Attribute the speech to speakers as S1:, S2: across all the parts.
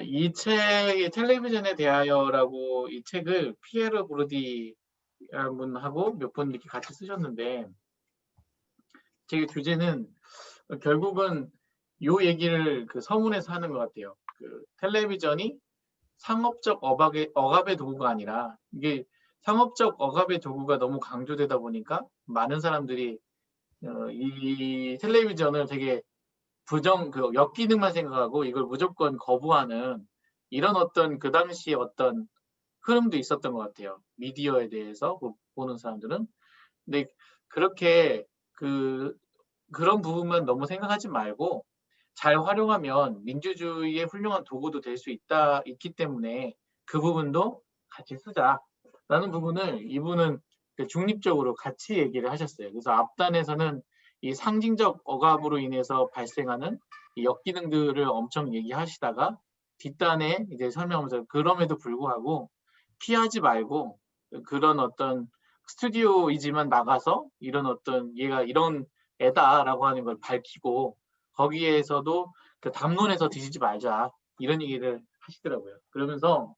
S1: 이 책이 텔레비전에 대하여라고 이 책을 피에르 브루디라는 분하고 몇 분 이렇게 같이 쓰셨는데 제 주제는 결국은 요 얘기를 그 서문에서 하는 것 같아요. 그 텔레비전이 상업적 억압의 도구가 아니라 이게 상업적 억압의 도구가 너무 강조되다 보니까 많은 사람들이 이 텔레비전을 되게 그 역기능만 생각하고 이걸 무조건 거부하는 이런 어떤 그 당시 어떤 흐름도 있었던 것 같아요. 미디어에 대해서 보는 사람들은. 근데 그렇게 그런 부분만 너무 생각하지 말고 잘 활용하면 민주주의의 훌륭한 도구도 될 수 있기 때문에 그 부분도 같이 쓰자라는 부분을 이분은 중립적으로 같이 얘기를 하셨어요. 그래서 앞단에서는 이 상징적 억압으로 인해서 발생하는 이 역기능들을 엄청 얘기하시다가 뒷단에 이제 설명하면서 그럼에도 불구하고 피하지 말고 그런 어떤 스튜디오이지만 나가서 이런 어떤 얘가 이런 애다라고 하는 걸 밝히고 거기에서도 그 담론에서 뒤지지 말자 이런 얘기를 하시더라고요. 그러면서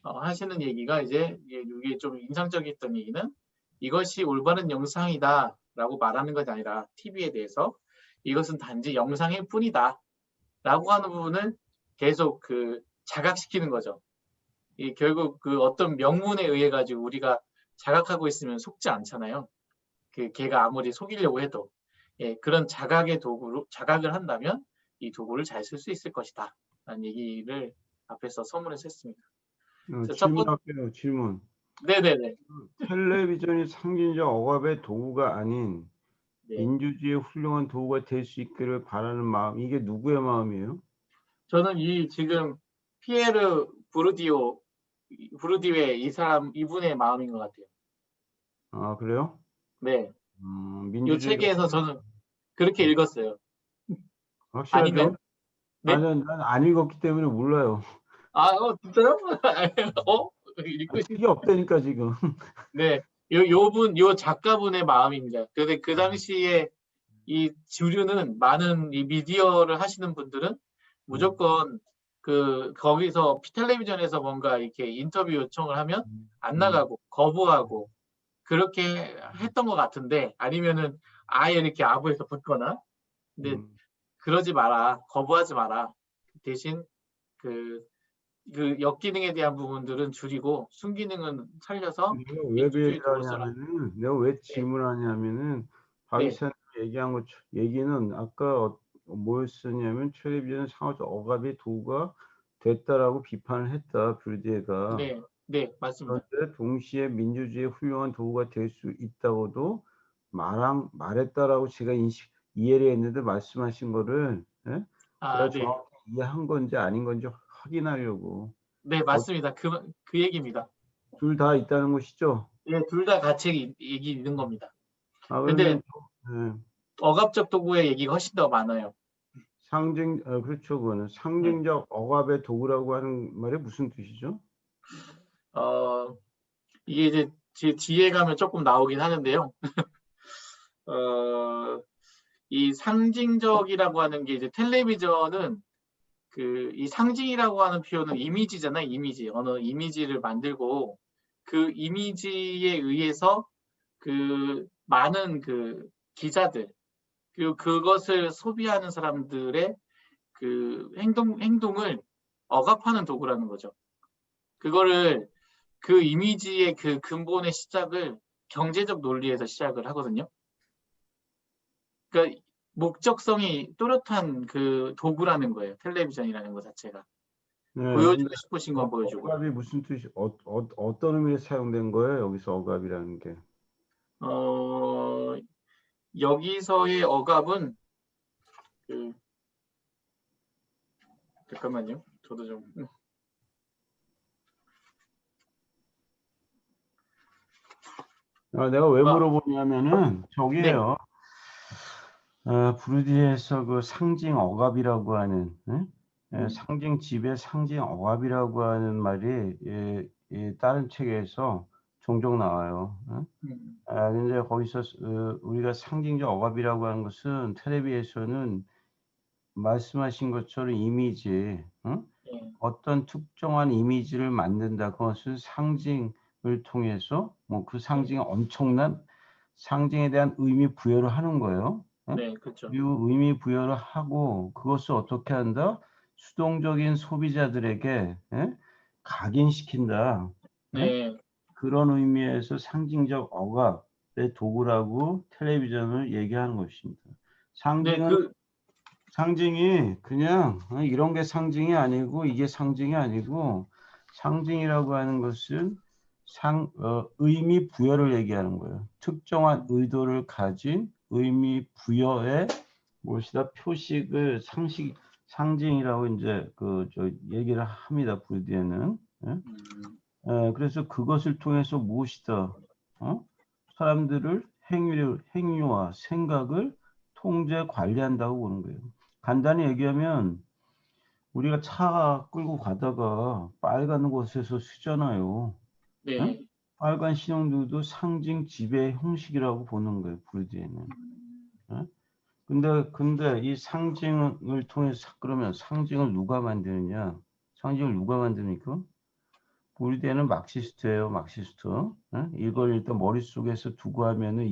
S1: 하시는 얘기가 이제 이게 좀 인상적이었던 얘기는 이것이 올바른 영상이다라고 말하는 것이 아니라 TV에 대해서 이것은 단지 영상일 뿐이다라고 하는 부분을 계속 그 자각시키는 거죠. 이 결국 그 어떤 명문에 의해 가지고 우리가 자각하고 있으면 속지 않잖아요. 그 걔가 아무리 속이려고 해도 그런 자각의 도구로 자각을 한다면 이 도구를 잘 쓸 수 있을 것이다. 라는 얘기를 앞에서 서문에서 했습니다. 그래서 첫 번째,
S2: 질문할게요. 질문.
S1: 네네네.
S2: 텔레비전이 상징적 억압의 도구가 아닌
S1: 네.
S2: 민주주의의 훌륭한 도구가 될 수 있기를 바라는 마음, 이게 누구의 마음이에요?
S1: 저는 이 지금 피에르 부르디웨 이분의 마음인 것 같아요.
S2: 아, 그래요?
S1: 네. 이
S2: 민주주의가
S1: 책에서 저는 그렇게 읽었어요. 아니면?
S2: 확실하죠?
S1: 네?
S2: 아니, 난 안 읽었기 때문에 몰라요.
S1: 진짜요? 읽고 싶,
S2: 책이 없다니까 지금.
S1: 네. 요 작가분의 마음입니다. 근데 그 당시에 이 주류는 많은 이 미디어를 하시는 분들은 무조건 거기서 텔레비전에서 뭔가 이렇게 인터뷰 요청을 하면 안 나가고 거부하고 그렇게 했던 것 같은데 아니면은 아예 이렇게 아부에서 붙거나 근데 그러지 마라. 거부하지 마라. 대신 그, 그 역기능에 대한 부분들은 줄이고 순기능은 살려서
S2: 내가 왜 그
S1: 민주주의
S2: 얘기를
S1: 도구 써라.
S2: 하냐면은, 내가 왜
S1: 네.
S2: 질문하냐면은,
S1: 네.
S2: 박이사님 얘기한 것, 얘기는 아까 뭐였었냐면, 텔레비전은 상호적 억압의 도구가 됐다라고 비판을 했다, 뷰르디에가.
S1: 네. 네. 맞습니다.
S2: 그런데 동시에 민주주의의 훌륭한 도구가 될 수 있다고도 말했다라고 제가 이해를 했는데 말씀하신 거를, 예? 제가
S1: 네.
S2: 정확히 이해한 건지 아닌 건지 확인하려고.
S1: 네, 맞습니다. 그 얘기입니다.
S2: 둘 다 있다는 것이죠?
S1: 예, 둘 다 같이 얘기 있는 겁니다. 근데
S2: 그러면 예,
S1: 억압적 도구의 얘기가 훨씬 더 많아요.
S2: 그렇죠. 그거는
S1: 네.
S2: 상징적 억압의 도구라고 하는 말이 무슨 뜻이죠?
S1: 어, 이게 이제 뒤에 가면 조금 나오긴 하는데요. 어, 이 상징적이라고 하는 게 이제 텔레비전은 이 상징이라고 하는 표현은 이미지잖아요. 이미지. 어느 이미지를 만들고 그 이미지에 의해서 많은 기자들 그리고 그것을 소비하는 사람들의 행동을 억압하는 도구라는 거죠. 그거를 그 이미지의 그 근본의 시작을 경제적 논리에서 시작을 하거든요. 그러니까 목적성이 뚜렷한 그 도구라는 거예요. 텔레비전이라는 것 자체가.
S2: 네. 근데
S1: 보여주고 싶으신 건 보여주고.
S2: 억압이 무슨 뜻이 어떤 의미로 사용된 거예요? 여기서 억압이라는 게.
S1: 어, 여기서의 억압은 그, 잠깐만요. 저도 좀.
S2: 내가 왜
S1: 아,
S2: 물어보냐면은
S1: 네.
S2: 저기에요. 부르디에서 그 상징 억압이라고 하는, 상징 지배, 상징 억압이라고 하는 말이 다른 책에서 종종 나와요.
S1: 음,
S2: 근데 거기서 우리가 상징적 억압이라고 하는 것은 텔레비에서는 말씀하신 것처럼 이미지,
S1: 예.
S2: 어떤 특정한 이미지를 만든다. 그것은 상징을 통해서 뭐 그 상징에 엄청난 상징에 대한 의미 부여를 하는 거예요. 예?
S1: 네, 그렇죠.
S2: 그리고 의미 부여를 하고 그것을 어떻게 한다? 수동적인 소비자들에게 예? 각인시킨다. 예?
S1: 네,
S2: 그런 의미에서 상징적 억압의 도구라고 텔레비전을 얘기하는 것입니다.
S1: 네,
S2: 상징이 그냥 이런 게 상징이 아니고 이게 상징이 아니고 상징이라고 하는 것은 의미 부여를 얘기하는 거예요. 특정한 의도를 가진 의미 부여의 무엇이다 표식을 상징이라고 이제 저 얘기를 합니다. 불디에는. 예? 그래서 그것을 통해서 무엇이다? 사람들을 행위와 생각을 통제 관리한다고 보는 거예요. 간단히 얘기하면 우리가 차 끌고 가다가 빨간 곳에서 쓰잖아요. 예?
S1: 네,
S2: 빨간 신호등도 상징 지배 형식이라고 보는 거예요. 불디에는. 예? 근데 이 상징을 통해서 그러면 상징을 누가 만드느냐? 상징을 누가 만드니까? 불디에는 막시스트예요, 막시스트. 예? 이걸 일단 머릿속에서 두고 하면은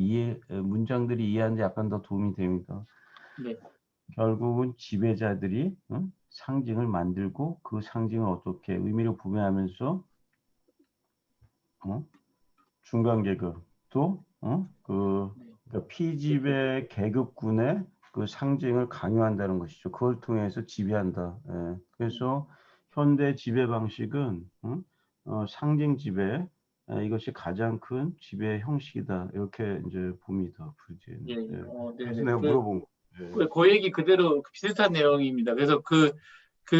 S2: 문장들이 이해하는 데 약간 더 도움이 됩니다.
S1: 네,
S2: 결국은 지배자들이 상징을 만들고 그 상징을 어떻게 의미를 부여하면서 중간 계급 또 그러니까 피지배 계급군의 그 상징을 강요한다는 것이죠. 그걸 통해서 지배한다. 예. 그래서 현대 지배 방식은 상징 지배 이것이 가장 큰 지배 형식이다. 이렇게 이제 봅니다. 불지에는.
S1: 예,
S2: 예. 그래서
S1: 네네.
S2: 내가 물어본 거. 예.
S1: 그 얘기 그대로 비슷한 내용입니다. 그래서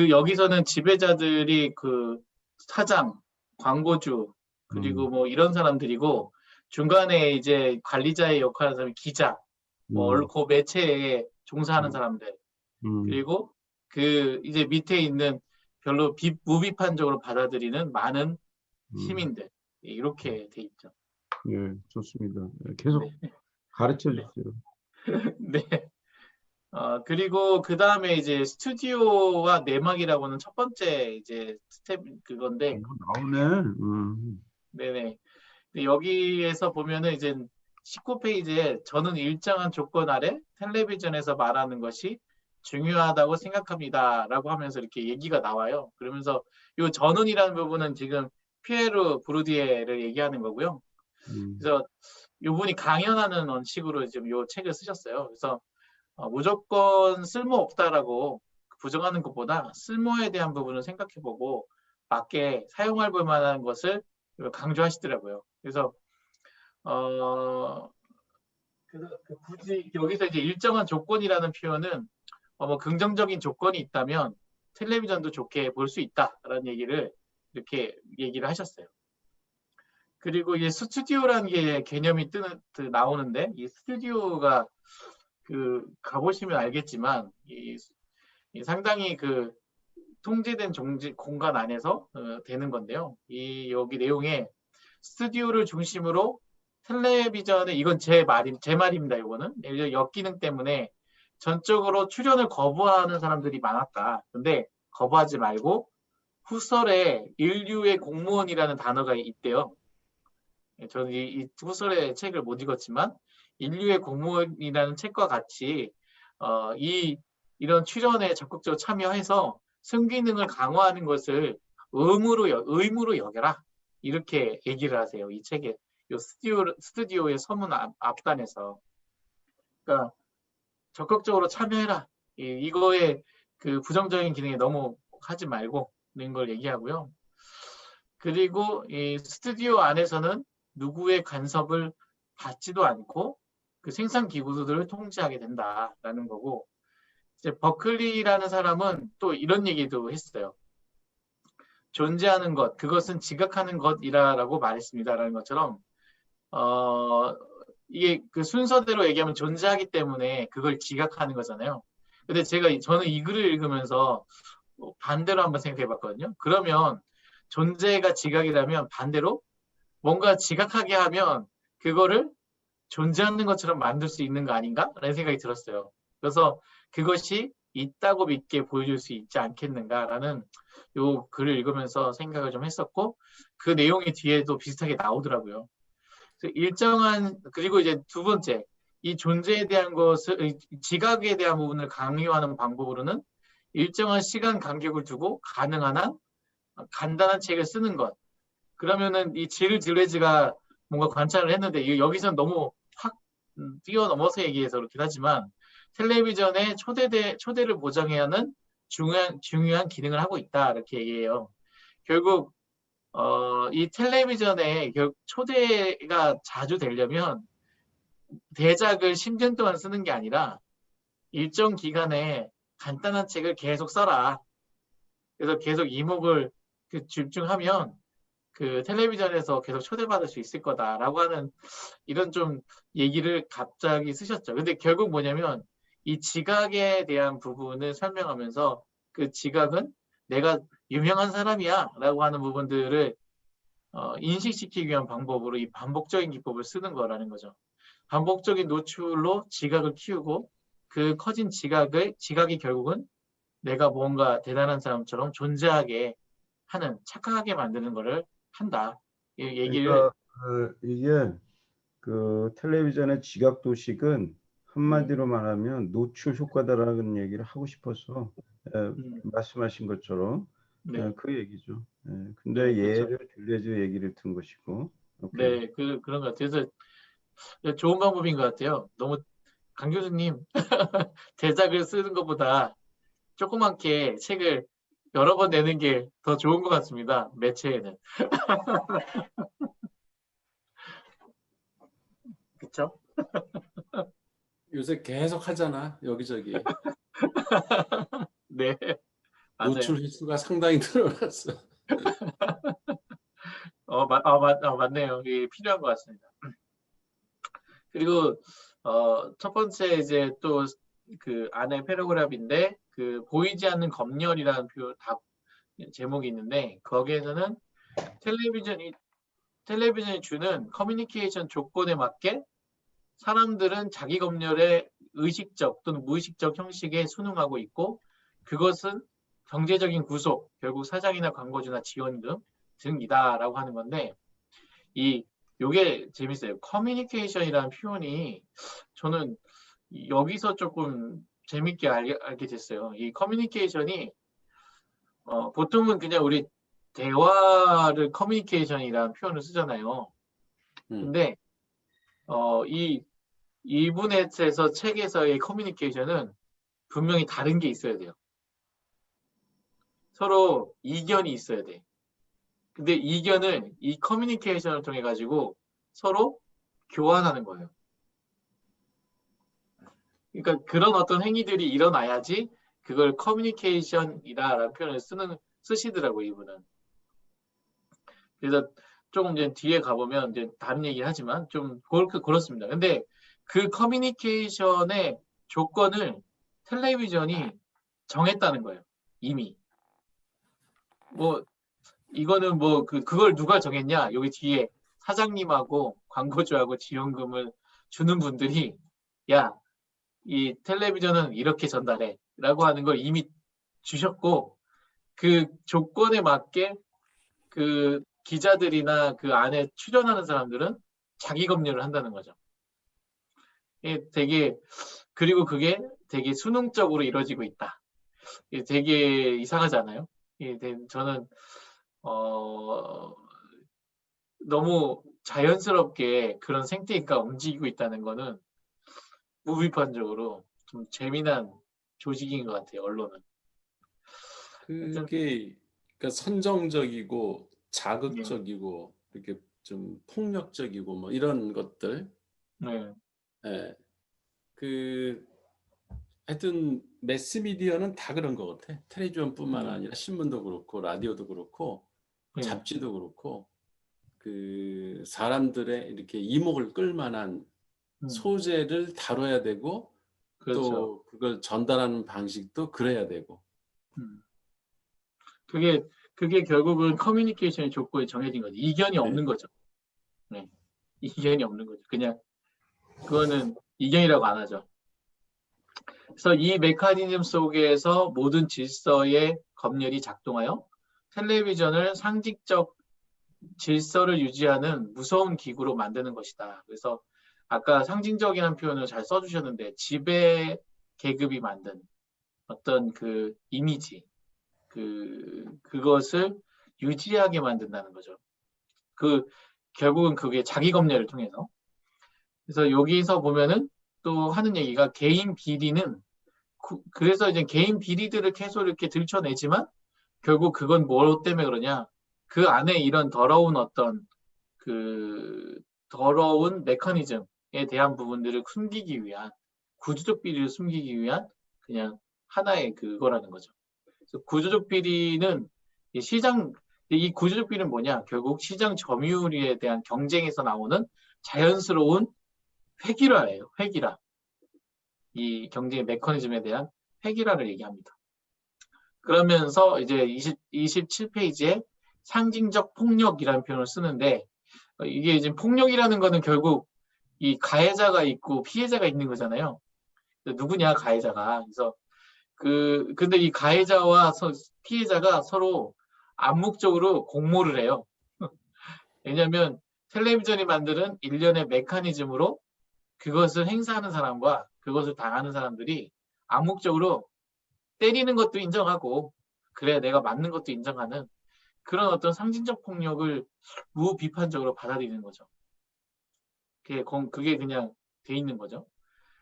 S1: 여기서는 지배자들이 그 사장, 광고주, 그리고
S2: 음,
S1: 뭐 이런 사람들이고, 중간에 이제 관리자의 역할을 하는 사람이 기자,
S2: 음,
S1: 그 매체에 종사하는
S2: 음,
S1: 사람들,
S2: 음,
S1: 그리고 이제 밑에 있는 별로 무비판적으로 받아들이는 많은
S2: 음.
S1: 시민들. 예, 이렇게 돼 있죠.
S2: 예, 좋습니다. 예,
S1: 네,
S2: 계속 가르쳐
S1: 네,
S2: 주세요.
S1: 네. 그리고 그 다음에 이제 스튜디오와 내막이라고는 첫 번째 이제 스텝 그건데,
S2: 나오네.
S1: 네네. 근데 여기에서 보면은 이제 19페이지에 저는 일정한 조건 아래 텔레비전에서 말하는 것이 중요하다고 생각합니다라고 하면서 이렇게 얘기가 나와요. 그러면서 이 전운이라는 부분은 지금 피에르 브루디에를 얘기하는 거고요.
S2: 음,
S1: 그래서 이분이 강연하는 식으로 지금 이 책을 쓰셨어요. 그래서 무조건 쓸모없다라고 부정하는 것보다 쓸모에 대한 부분을 생각해보고 맞게 사용할 만한 것을 강조하시더라고요. 그래서 어, 굳이 여기서 이제 일정한 조건이라는 표현은 뭐 긍정적인 조건이 있다면 텔레비전도 좋게 볼 수 있다라는 얘기를 이렇게 얘기를 하셨어요. 그리고 이제 스튜디오라는 게 개념이 나오는데 이 스튜디오가 가보시면 알겠지만 이 상당히 통제된 공간 안에서 되는 건데요. 여기 내용에 스튜디오를 중심으로 텔레비전에 이건 제 말입니다. 이거는 역기능 때문에 전적으로 출연을 거부하는 사람들이 많았다. 근데 거부하지 말고 후설에 인류의 공무원이라는 단어가 있대요. 저는 이 후설의 책을 못 읽었지만 인류의 공무원이라는 책과 같이 이런 출연에 적극적으로 참여해서 승기능을 강화하는 것을 의무로 여겨라. 이렇게 얘기를 하세요. 이 책에 이 스튜디오의 서문 앞단에서. 그러니까 적극적으로 참여해라. 이거에 부정적인 기능에 너무 하지 말고 있는 걸 얘기하고요. 그리고 이 스튜디오 안에서는 누구의 간섭을 받지도 않고 생산 기구들을 통제하게 된다라는 거고 이제 버클리라는 사람은 또 이런 얘기도 했어요. 존재하는 것, 그것은 지각하는 것이라고 말했습니다라는 것처럼 이게 순서대로 얘기하면 존재하기 때문에 그걸 지각하는 거잖아요. 근데 저는 이 글을 읽으면서 반대로 한번 생각해 봤거든요. 그러면 존재가 지각이라면 반대로 뭔가 지각하게 하면 그거를 존재하는 것처럼 만들 수 있는 거 아닌가? 라는 생각이 들었어요. 그래서 그것이 있다고 믿게 보여줄 수 있지 않겠는가라는 요 글을 읽으면서 생각을 좀 했었고, 그 내용이 뒤에도 비슷하게 나오더라고요. 그래서 그리고 이제 두 번째, 이 존재에 대한 것을, 지각에 대한 부분을 강요하는 방법으로는 일정한 시간 간격을 두고 가능한 한 간단한 책을 쓰는 것. 그러면은 이 질 드레즈가 뭔가 관찰을 했는데, 여기서는 너무 확 뛰어넘어서 얘기해서 그렇긴 하지만, 텔레비전의 초대를 보장해야 하는 중요한 기능을 하고 있다, 이렇게 얘기해요. 결국 이 텔레비전에 초대가 자주 되려면 대작을 10년 동안 쓰는 게 아니라 일정 기간에 간단한 책을 계속 써라. 그래서 계속 이목을 집중하면 그 텔레비전에서 계속 초대받을 수 있을 거다라고 하는 이런 좀 얘기를 갑자기 쓰셨죠. 근데 결국 뭐냐면 이 지각에 대한 부분을 설명하면서 그 지각은 내가 유명한 사람이야 라고 하는 부분들을 인식시키기 위한 방법으로 이 반복적인 기법을 쓰는 거라는 거죠. 반복적인 노출로 지각을 키우고 그 커진 지각이 결국은 내가 뭔가 대단한 사람처럼 존재하게 하는, 착각하게 만드는 거를 한다. 이 얘기를.
S2: 그러니까 이게 그 텔레비전의 지각 도식은 한마디로 말하면 노출 효과다라는 얘기를 하고 싶어서 말씀하신 것처럼
S1: 네,
S2: 그 얘기죠.
S1: 네,
S2: 근데
S1: 그렇죠.
S2: 얘를 딜레즈 얘기를 든 것이고. 오케이.
S1: 네, 그런 것 같아요. 그래서 좋은 방법인 것 같아요. 너무 강 교수님 대작을 쓰는 것보다 조그맣게 책을 여러 번 내는 게 더 좋은 것 같습니다. 매체에는. 그렇죠?
S3: 요새 계속 하잖아, 여기저기.
S1: 네, 맞아요.
S3: 노출 횟수가 상당히 늘어났어.
S1: 맞네요. 이게 필요한 것 같습니다. 그리고 첫 번째 이제 또 그 안에 패러그래프인데 그 보이지 않는 검열이라는 제목이 있는데 거기에서는 텔레비전이 주는 커뮤니케이션 조건에 맞게 사람들은 자기 검열의 의식적 또는 무의식적 형식에 순응하고 있고, 그것은 경제적인 구속, 결국 사장이나 광고주나 지원금 등이다라고 하는 건데, 요게 재밌어요. 커뮤니케이션이라는 표현이 저는 여기서 조금 재밌게 알게 됐어요. 이 커뮤니케이션이 보통은 그냥 우리 대화를 커뮤니케이션이라는 표현을 쓰잖아요. 근데 이분에서 책에서의 커뮤니케이션은 분명히 다른 게 있어야 돼요. 서로 이견이 있어야 돼. 근데 이견을 이 커뮤니케이션을 통해 가지고 서로 교환하는 거예요. 그러니까 그런 어떤 행위들이 일어나야지 그걸 커뮤니케이션이다라는 표현을 쓰시더라고요, 이분은. 그래서 조금 이제 뒤에 가보면 이제 다른 얘기를 하지만 좀 그렇습니다. 근데 그 커뮤니케이션의 조건을 텔레비전이 정했다는 거예요. 이미. 뭐 이거는 뭐 그걸 누가 정했냐? 여기 뒤에 사장님하고 광고주하고 지원금을 주는 분들이 야, 이 텔레비전은 이렇게 전달해 라고 하는 걸 이미 주셨고, 그 조건에 맞게 그 기자들이나 그 안에 출연하는 사람들은 자기 검열을 한다는 거죠. 그리고 그게 되게 수능적으로 이루어지고 있다. 되게 이상하지 않아요? 저는 너무 자연스럽게 그런 생태계가 움직이고 있다는 거는 무비판적으로 좀 재미난 조직인 것 같아요, 언론은. 하여튼,
S3: 그게 그러니까 선정적이고
S1: 네,
S3: 자극적이고 이렇게 좀 폭력적이고 뭐 이런 것들.
S1: 네,
S3: 예. 그 하여튼 매스미디어는 다 그런 것 같아. 텔레비전뿐만 아니라 신문도 그렇고 라디오도 그렇고
S1: 네,
S3: 잡지도 그렇고 그 사람들의 이렇게 이목을 끌만한
S1: 음,
S3: 소재를 다뤄야 되고
S1: 그렇죠.
S3: 또 그걸 전달하는 방식도 그래야 되고.
S1: 음. 그게 결국은 커뮤니케이션의 조건이 정해진 거죠. 이견이
S3: 네.
S1: 없는 거죠. 네, 이견이 없는 거죠. 그냥 그거는 이견이라고 안 하죠. 그래서 이 메커니즘 속에서 모든 질서의 검열이 작동하여 텔레비전을 상징적 질서를 유지하는 무서운 기구로 만드는 것이다. 그래서 아까 상징적이라는 표현을 잘 써주셨는데 지배 계급이 만든 어떤 그 이미지, 그것을 유지하게 만든다는 거죠. 결국은 그게 자기 검열을 통해서. 그래서 여기서 보면은 또 하는 얘기가 개인 비리는 그래서 이제 개인 비리들을 계속 이렇게 들춰내지만 결국 그건 뭐 때문에 그러냐? 그 안에 이런 더러운 어떤 더러운 메커니즘에 대한 부분들을 숨기기 위한 구조적 비리를 숨기기 위한 그냥 하나의 그거라는 거죠. 그래서 구조적 비리는 이 구조적 비리는 뭐냐? 결국 시장 점유율에 대한 경쟁에서 나오는 자연스러운 획일화예요. 획일화. 이 경쟁의 메커니즘에 대한 획일화를 얘기합니다. 그러면서 이제 27페이지에 상징적 폭력이라는 표현을 쓰는데 이게 이제 폭력이라는 거는 결국 이 가해자가 있고 피해자가 있는 거잖아요. 누구냐 가해자가. 그래서 근데 이 가해자와 피해자가 서로 암묵적으로 공모를 해요. 왜냐하면 텔레비전이 만드는 일련의 메커니즘으로 그것을 행사하는 사람과 그것을 당하는 사람들이 암묵적으로 때리는 것도 인정하고 그래 내가 맞는 것도 인정하는 그런 어떤 상징적 폭력을 무비판적으로 받아들이는 거죠. 그게 그냥 돼 있는 거죠.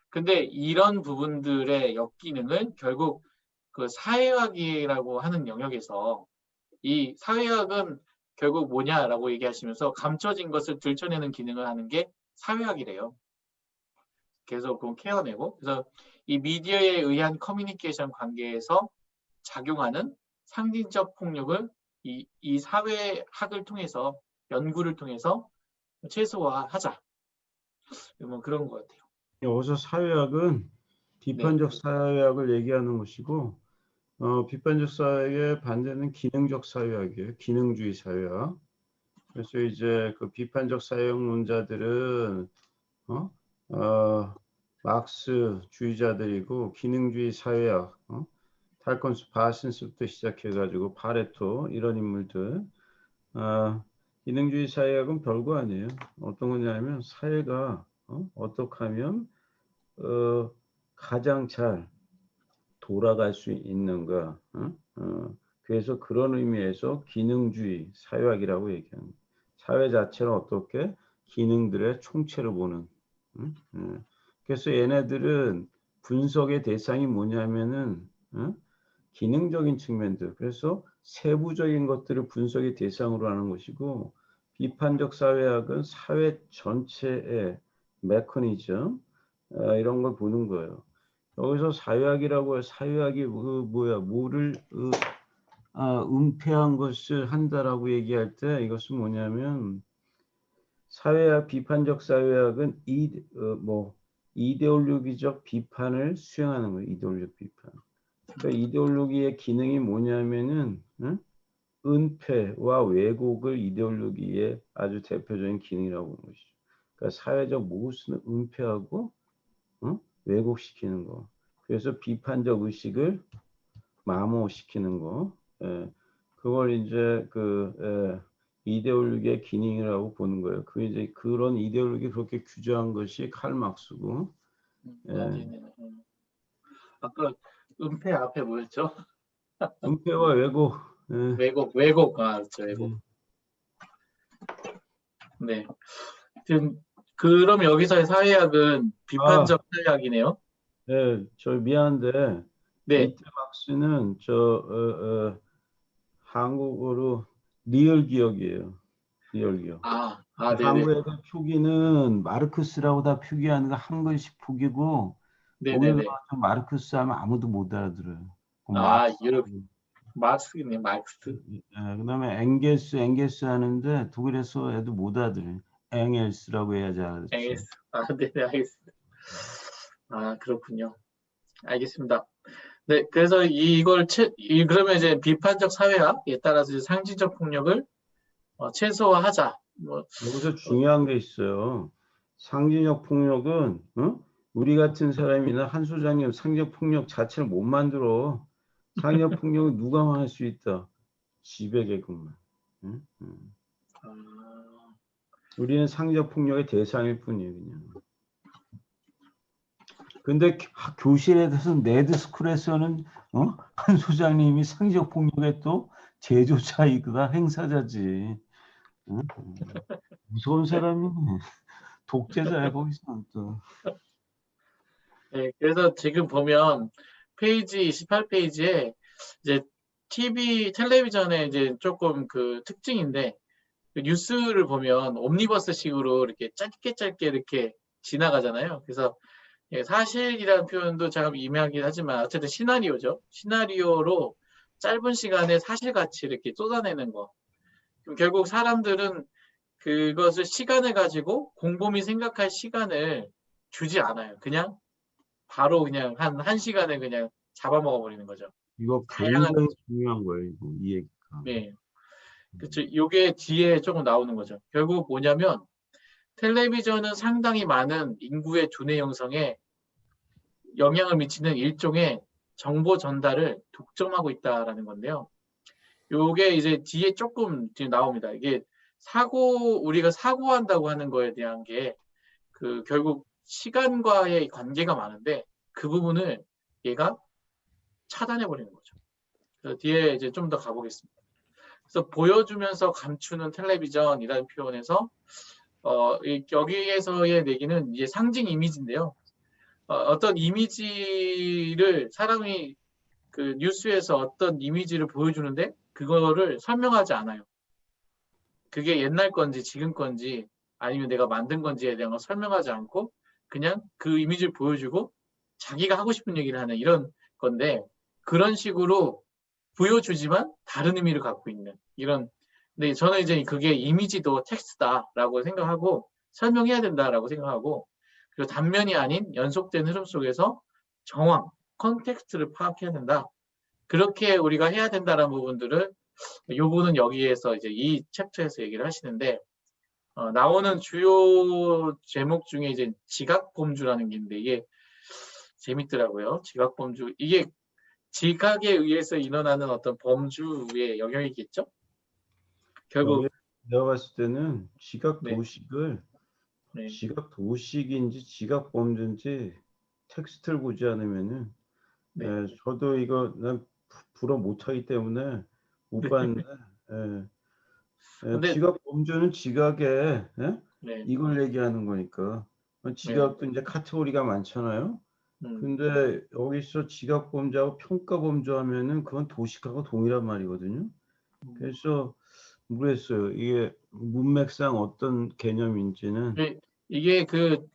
S1: 근데 이런 부분들의 역기능을 결국 그 사회학이라고 하는 영역에서 이 사회학은 결국 뭐냐라고 얘기하시면서 감춰진 것을 들춰내는 기능을 하는 게 사회학이래요. 계속 그건 케어내고 그래서 이 미디어에 의한 커뮤니케이션 관계에서 작용하는 상징적 폭력을 이 사회학을 통해서 연구를 통해서 최소화하자. 뭐 그런 것 같아요.
S2: 여기서 사회학은 비판적 사회학을 얘기하는 것이고 비판적 사회의 반대는 기능적 사회학이에요. 기능주의 사회학. 그래서 이제 그 비판적 사회학론자들은 막스주의자들이고 기능주의 사회학, 탈컨스 바신스부터 시작해가지고 파레토 이런 인물들. 기능주의 사회학은 별거 아니에요. 어떤 거냐면 사회가 어떻게 하면 가장 잘 돌아갈 수 있는가. 그래서 그런 의미에서 기능주의 사회학이라고 얘기합니다. 사회 자체를 어떻게 기능들의 총체로 보는. 그래서 얘네들은 분석의 대상이 뭐냐면은 기능적인 측면들. 그래서 세부적인 것들을 분석의 대상으로 하는 것이고 비판적 사회학은 사회 전체의 메커니즘 이런 걸 보는 거예요. 여기서 사회학이라고 사회학이 뭐를 은폐한 것을 한다라고 얘기할 때 이것은 뭐냐면 사회학 비판적 사회학은 이데올로기적 비판을 수행하는 거예요. 이데올로기적 비판. 그러니까 이데올로기의 기능이 뭐냐면은 은폐와 왜곡을 이데올로기의 아주 대표적인 기능이라고 보는 것이죠. 그러니까 사회적 모순을 은폐하고 왜곡시키는 거. 그래서 비판적 의식을 마모시키는 거. 그걸 이제 이데올로기의 기능이라고 보는 거예요. 그 이제 그런 이데올로기 그렇게 규정한 것이 칼 막스고.
S1: 아까 은폐 앞에 뭐였죠?
S2: 은폐와 왜곡.
S1: 왜곡. 그렇죠. 왜곡. 네. 그럼 여기서의 사회학은 비판적 사회학이네요.
S2: 네, 저 미안한데
S1: 네.
S2: 이때 막스는 한국어로 리얼 기억이에요. 리얼 기억.
S1: 네네.
S2: 한국 애들 표기는 마르크스라고 다 표기하는 거 한 글씩 표기고
S1: 네네네.
S2: 거기서 마르크스 하면 아무도 못 알아들어요.
S1: 마르크스네, 마르크스.
S2: 그다음에 엥겔스 하는데 독일에서 애도 못 알아들어요. 엥겔스라고 해야지 알아듣죠.
S1: 엥겔스. 네네, 알겠습니다. 그렇군요. 알겠습니다. 네, 그래서 그러면 이제 비판적 사회학에 따라서 이제 상징적 폭력을 최소화하자.
S2: 여기서 중요한 게 있어요. 상징적 폭력은 우리 같은 사람이나 한 소장님 상적폭력 자체를 못 만들어. 상적폭력은 누가 할 수 있다. 지배계급만. 응? 응.
S1: 아,
S2: 우리는 상적폭력의 대상일 뿐이에요. 그냥. 근데 교실에서 네드스쿨에서는 한 소장님이 상적폭력의 또 제조자이다 행사자지. 응? 무서운 사람이네. 독재자야 거기서 또.
S1: 네, 그래서 지금 보면 페이지 28페이지에 이제 텔레비전에 이제 조금 그 특징인데 그 뉴스를 보면 옴니버스식으로 이렇게 짧게 짧게 이렇게 지나가잖아요. 그래서 예, 사실이라는 표현도 참 미묘하긴 하지만 어쨌든 시나리오죠. 시나리오로 짧은 시간에 사실같이 이렇게 쏟아내는 거. 그럼 결국 사람들은 그것을 시간을 가지고 곰곰이 생각할 시간을 주지 않아요. 그냥 바로 그냥 한 시간에 그냥 잡아먹어 버리는 거죠.
S2: 이거
S1: 다양한,
S2: 굉장히 중요한 거예요. 이거 이 얘기가.
S1: 네. 그쵸. 요게 뒤에 조금 나오는 거죠. 결국 뭐냐면 텔레비전은 상당히 많은 인구의 두뇌 형성에 영향을 미치는 일종의 정보 전달을 독점하고 있다라는 건데요. 요게 이제 뒤에 조금 뒤에 나옵니다. 이게 우리가 사고한다고 하는 거에 대한 게 그 결국 시간과의 관계가 많은데 그 부분을 얘가 차단해 버리는 거죠. 그래서 뒤에 이제 좀 더 가보겠습니다. 그래서 보여주면서 감추는 텔레비전이라는 표현에서 여기에서의 얘기는 이제 상징 이미지인데요. 어떤 이미지를 사람이 그 뉴스에서 어떤 이미지를 보여주는데 그거를 설명하지 않아요. 그게 옛날 건지 지금 건지 아니면 내가 만든 건지에 대한 걸 설명하지 않고 그냥 그 이미지를 보여주고 자기가 하고 싶은 얘기를 하는 이런 건데 그런 식으로 보여주지만 다른 의미를 갖고 있는 이런. 근데 저는 이제 그게 이미지도 텍스트다라고 생각하고 설명해야 된다라고 생각하고 그리고 단면이 아닌 연속된 흐름 속에서 정황, 컨텍스트를 파악해야 된다. 그렇게 우리가 해야 된다라는 부분들을 요거는 여기에서 이제 이 챕터에서 얘기를 하시는데 나오는 주요 제목 중에 이제 지각범주라는 게 있는데 이게 재밌더라고요. 지각범주 이게 지각에 의해서 일어나는 어떤 범주의 영역이겠죠?
S2: 여기
S1: 결국
S2: 내가 봤을 때는 지각
S1: 네,
S2: 도식을
S1: 네,
S2: 지각 도식인지 지각 범죄인지 텍스트를 보지 않으면은
S1: 네,
S2: 저도 이거 난 불어 못하기 때문에 못
S1: 네.
S2: 봤는데
S1: 근데
S2: 지각 범죄는 지각에
S1: 네,
S2: 이걸 얘기하는 거니까
S1: 네,
S2: 지각도 이제 카테고리가 많잖아요.
S1: 음,
S2: 근데 여기서 지각 범죄하고 평가 범죄하면은 그건 도식하고 동일한 말이거든요.
S1: 음.
S2: 그래서 모르겠어요. 이게 문맥상 어떤 개념인지는.
S1: 이게 그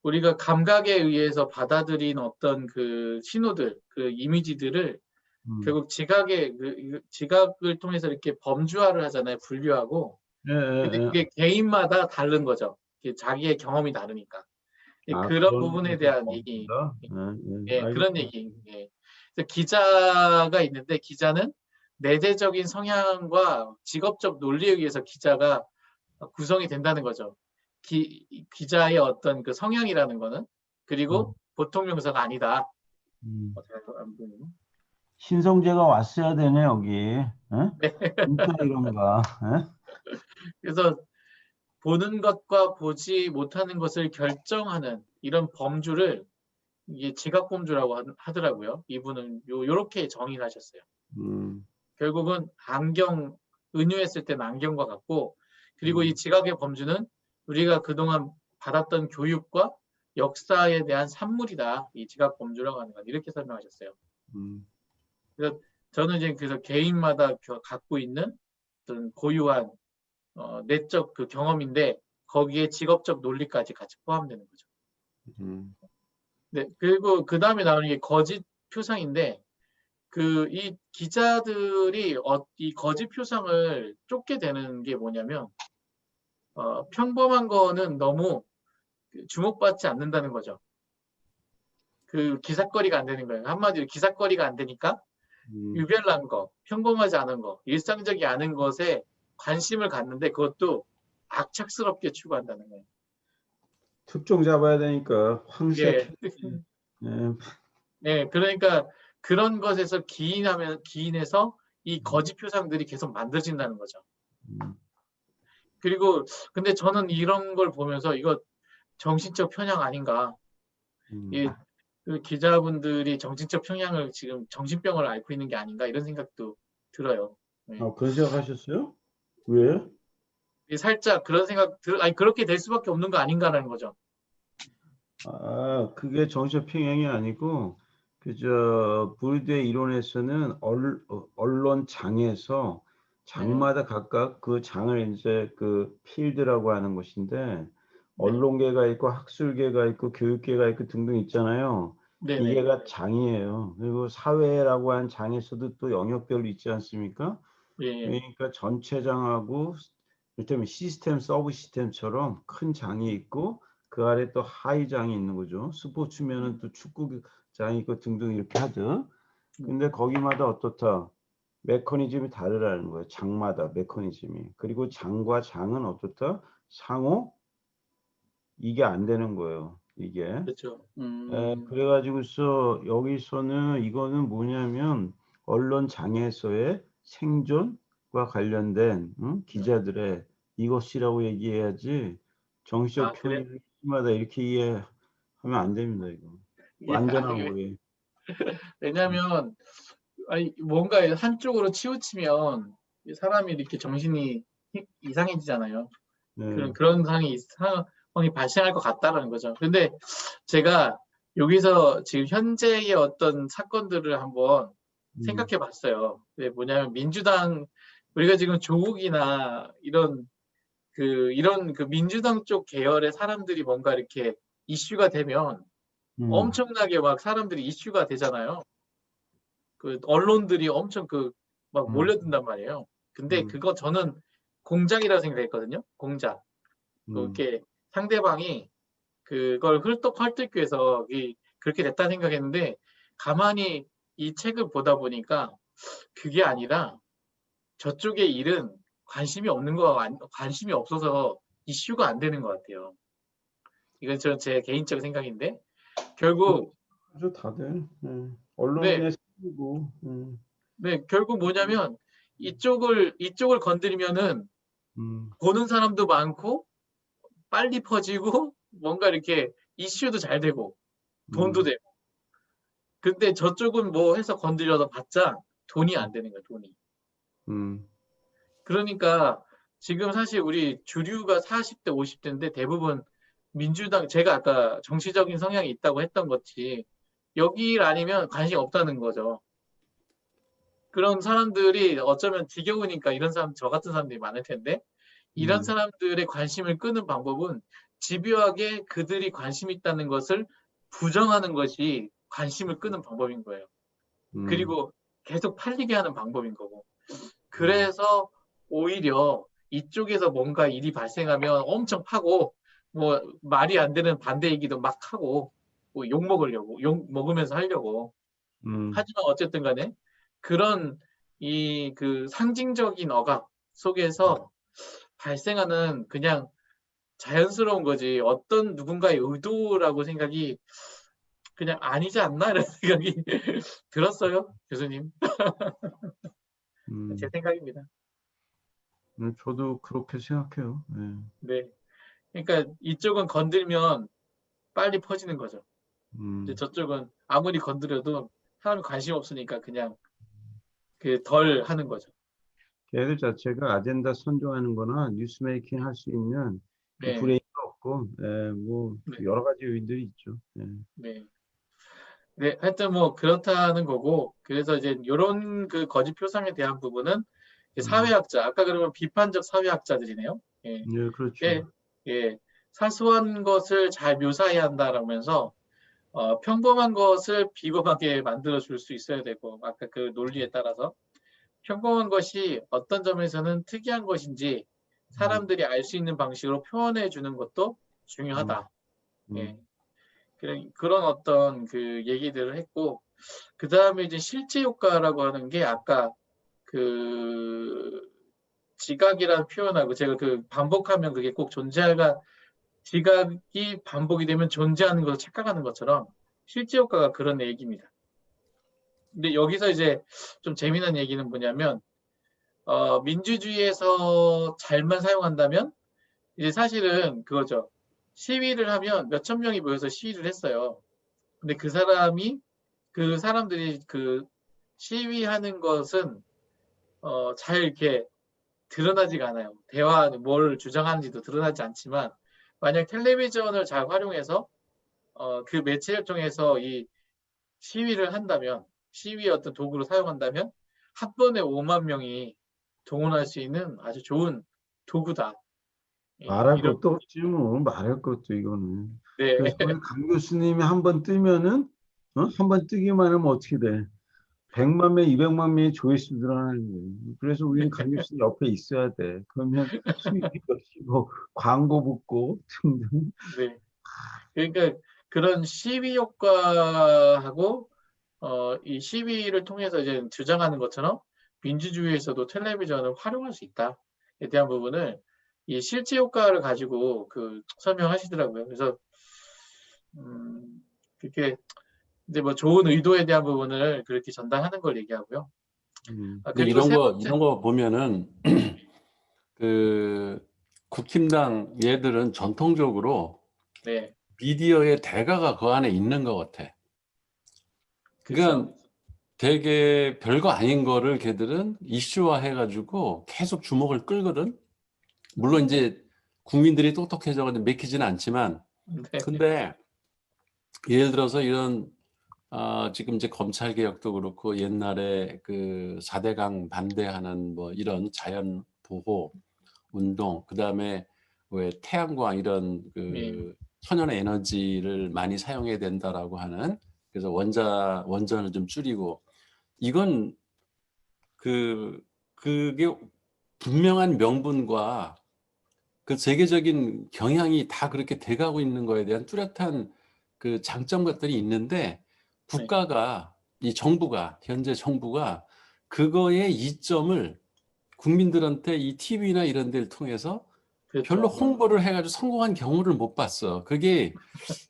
S1: 우리가 감각에 의해서 받아들인 어떤 그 신호들, 그 이미지들을
S2: 음.
S1: 결국 지각을 통해서 이렇게 범주화를 하잖아요. 분류하고.
S2: 예, 예,
S1: 근데
S2: 예.
S1: 그게 개인마다 다른 거죠. 자기의 경험이 다르니까. 그런
S2: 그런
S1: 부분에
S2: 의미에서
S1: 대한 얘기,
S2: 범죄다. 예, 예.
S1: 예, 그런
S2: 알겠습니다.
S1: 얘기. 예. 그래서 기자가 있는데 기자는 내재적인 성향과 직업적 논리에 의해서 기자가 구성이 된다는 거죠. 기자의 어떤 그 성향이라는 거는 그리고
S2: 음,
S1: 보통 명사가 아니다.
S2: 음.
S1: 안 보이네.
S2: 신성재가 왔어야 되네 여기. 예?
S1: 네.
S2: 진짜 이런가? 예?
S1: 그래서 보는 것과 보지 못하는 것을 결정하는 이런 범주를 이게 지각범주라고 하더라고요. 이분은 요렇게 정의를 하셨어요.
S2: 음,
S1: 결국은 은유했을 때는 안경과 같고, 그리고 이
S2: 음,
S1: 지각의 범주는 우리가 그동안 받았던 교육과 역사에 대한 산물이다. 이 지각 범주라고 하는 건 이렇게 설명하셨어요.
S2: 음,
S1: 그래서 저는 이제 그래서 개인마다 갖고 있는 어떤 고유한 내적 그 경험인데 거기에 직업적 논리까지 같이 포함되는 거죠.
S2: 음,
S1: 네, 그리고 그 다음에 나오는 게 거짓 표상인데 이 기자들이 이 거짓 표상을 쫓게 되는 게 뭐냐면 평범한 거는 너무 주목받지 않는다는 거죠. 그 기사거리가 안 되는 거예요. 한마디로 기사거리가 안 되니까
S2: 음,
S1: 유별난 거, 평범하지 않은 거, 일상적이 않은 것에 관심을 갖는데 그것도 악착스럽게 추구한다는 거예요.
S2: 특종 잡아야 되니까 황색.
S1: 예,
S2: 예,
S1: 예, 그러니까 그런 것에서 기인해서 이 거짓 표상들이 계속 만들어진다는 거죠.
S2: 음,
S1: 그리고 근데 저는 이런 걸 보면서 이거 정신적 편향 아닌가?
S2: 음.
S1: 이 그 기자분들이 정신적 편향을 지금 정신병을 앓고 있는 게 아닌가 이런 생각도 들어요. 예.
S2: 아, 그런 생각하셨어요? 왜?
S1: 살짝 그런 아니 그렇게 될 수밖에 없는 거 아닌가라는 거죠.
S2: 아, 그게 정치적 평양이 아니고 그저 부르디의 이론에서는 언론장에서
S1: 네,
S2: 장마다 각각 그 장을 이제 그 필드라고 하는 것인데
S1: 네,
S2: 언론계가 있고 학술계가 있고 교육계가 있고 등등 있잖아요.
S1: 네, 네,
S2: 이게가 장이에요. 그리고 사회라고 하는 장에서도 또 영역별로 있지 않습니까?
S1: 예,
S2: 그러니까 전체장하고 이를테면 시스템, 서브 시스템처럼 큰 장이 있고 그 아래 또 하위장이 있는 거죠. 스포츠면은 또 축구장이 있고 등등 이렇게 하죠. 근데 거기마다 어떻다? 메커니즘이 다르라는 거예요. 장마다 메커니즘이. 그리고 장과 장은 어떻다? 상호 이게 안 되는 거예요. 이게.
S1: 그렇죠.
S2: 그래가지고서 여기서는 이거는 뭐냐면 언론장에서의 생존과 관련된 기자들의 이것이라고 얘기해야지 정치적
S1: 아, 그래?
S2: 편의마다 이렇게 이해하면 안 됩니다. 이거
S1: 예,
S2: 완전한
S1: 아니,
S2: 오해.
S1: 왜냐면 아니 뭔가 한쪽으로 치우치면 이 사람이 이렇게 정신이 이상해지잖아요.
S2: 네.
S1: 그런 상황이 발생할 것 같다라는 거죠. 근데 제가 여기서 지금 현재의 어떤 사건들을 한번
S2: 음,
S1: 생각해 봤어요. 그게 뭐냐면 민주당, 우리가 지금 조국이나 이런 그 민주당 쪽 계열의 사람들이 뭔가 이렇게 이슈가 되면
S2: 음,
S1: 엄청나게 막 사람들이 이슈가 되잖아요. 그 언론들이 엄청 막
S2: 음,
S1: 몰려든단 말이에요. 근데
S2: 음,
S1: 그거 저는 공작이라고 생각했거든요. 공작.
S2: 음,
S1: 그게 상대방이 그걸 헐떡헐떡 해서 그렇게 됐다 생각했는데 가만히 이 책을 보다 보니까 그게 아니라 저쪽의 일은 관심이 없어서 이슈가 안 되는 것 같아요. 이건 제 개인적 생각인데 결국
S2: 그죠 다들.
S1: 네,
S2: 언론의 삶이고.
S1: 네, 결국 뭐냐면 이쪽을 건드리면은
S2: 음,
S1: 보는 사람도 많고 빨리 퍼지고 뭔가 이렇게 이슈도 잘 되고 돈도
S2: 음,
S1: 되고 근데 저쪽은 뭐 해서 건드려서 봤자 돈이 안 되는 거야, 돈이.
S2: 음,
S1: 그러니까 지금 사실 우리 주류가 40대, 50대인데 대부분 민주당, 제가 아까 정치적인 성향이 있다고 했던 것이 여기 일 아니면 관심 없다는 거죠. 그런 사람들이 어쩌면 지겨우니까 이런 사람, 저 같은 사람들이 많을 텐데 이런
S2: 음,
S1: 사람들의 관심을 끄는 방법은 집요하게 그들이 관심 있다는 것을 부정하는 것이 관심을 끄는 방법인 거예요.
S2: 음,
S1: 그리고 계속 팔리게 하는 방법인 거고.
S2: 음,
S1: 그래서 오히려 이쪽에서 뭔가 일이 발생하면 엄청 파고 뭐 말이 안 되는 반대 얘기도 막 하고 뭐 욕 먹으면서 하려고.
S2: 음,
S1: 하지만 어쨌든 간에 그런 상징적인 억압 속에서 발생하는 그냥 자연스러운 거지 어떤 누군가의 의도라고 생각이 그냥 아니지 않나 이런 생각이 들었어요, 교수님. 제
S2: 음.
S1: 생각입니다.
S2: 저도 그렇게 생각해요.
S1: 네. 그러니까 이쪽은 건들면 빨리 퍼지는 거죠. 근데
S2: 음.
S1: 저쪽은 아무리 건드려도 사람이 관심 없으니까 그냥 덜 하는 거죠.
S2: 걔들 자체가 아젠다 선정하는 거나 뉴스 메이킹 할 수 있는 그
S1: 네,
S2: 브레인도 없고, 뭐,
S1: 네,
S2: 여러 가지 요인들이 있죠.
S1: 네. 네, 하여튼 뭐 그렇다는 거고, 그래서 이제 이런 그 거짓 표상에 대한 부분은
S2: 음,
S1: 사회학자, 아까 그러면 비판적 사회학자들이네요. 예,
S2: 그렇죠.
S1: 예, 예. 사소한 것을 잘 묘사해야 한다라면서 평범한 것을 비범하게 만들어 줄 수 있어야 되고, 아까 그 논리에 따라서 평범한 것이 어떤 점에서는 특이한 것인지
S2: 음,
S1: 사람들이 알 수 있는 방식으로 표현해 주는 것도
S2: 음,
S1: 중요하다. 예.
S2: 음,
S1: 그런 어떤 그 얘기들을 했고, 그 다음에 이제 실제 효과라고 하는 게 아까 그 지각이라는 표현하고 제가 반복하면 그게 꼭 지각이 반복이 되면 존재하는 것을 착각하는 것처럼 실제 효과가 그런 얘기입니다. 근데 여기서 이제 좀 재미난 얘기는 뭐냐면 민주주의에서 잘만 사용한다면 이제 사실은 그거죠. 시위를 하면 몇천 명이 모여서 시위를 했어요. 근데 그 사람들이 그 시위하는 것은 잘 이렇게 드러나지가 않아요. 뭘 주장하는지도 드러나지 않지만 만약 텔레비전을 잘 활용해서 그 매체를 통해서 이 시위를 한다면 시위의 어떤 도구로 사용한다면 한 번에 5만 명이 동원할 수 있는 아주 좋은 도구다.
S2: 말할
S1: 이런
S2: 것도 없지 뭐. 말할 것도 이거는.
S1: 네,
S2: 그래서 우리 강 교수님이 한 번 뜨면은 한 번 뜨기만 하면 어떻게 돼? 100만 명, 200만 명이 조회수 늘어나는 거예요. 그래서 우리는 강 교수님 옆에 있어야 돼. 그러면 수익이 것이고 광고 붙고 등등.
S1: 네. 그러니까 그런 시위 효과하고 이 시위를 통해서 이제 주장하는 것처럼 민주주의에서도 텔레비전을 활용할 수 있다에 대한 부분을 이 실제 효과를 가지고 설명하시더라고요. 그래서 그렇게 이제 뭐 좋은 의도에 대한 부분을 그렇게 전달하는 걸 얘기하고요.
S3: 근데
S1: 그리고 세 번째,
S3: 이런 거 보면은 그 국힘당 얘들은 전통적으로
S1: 네,
S3: 미디어의 대가가 그 안에 있는 것 같아.
S1: 그렇죠.
S3: 그러니까 되게 별거 아닌 거를 걔들은 이슈화 해가지고 계속 주목을 끌거든. 물론 이제 국민들이 똑똑해져가지고 맥히지는 않지만,
S1: 네,
S3: 근데 예를 들어서 이런 지금 이제 검찰 개혁도 그렇고 옛날에 그 4대강 반대하는 뭐 이런 자연 보호 운동, 그다음에 왜 태양광 이런
S1: 예,
S3: 그 천연 에너지를 많이 사용해야 된다라고 하는, 그래서 원전을 좀 줄이고, 이건 그게 분명한 명분과 그 세계적인 경향이 다 그렇게 돼가고 있는 거에 대한 뚜렷한 그 장점 것들이 있는데,
S1: 네,
S3: 국가가, 현재 정부가 그거의 이점을 국민들한테 이 TV나 이런 데를 통해서 별로
S1: 그렇죠.
S3: 홍보를 해가지고 성공한 경우를 못 봤어. 그게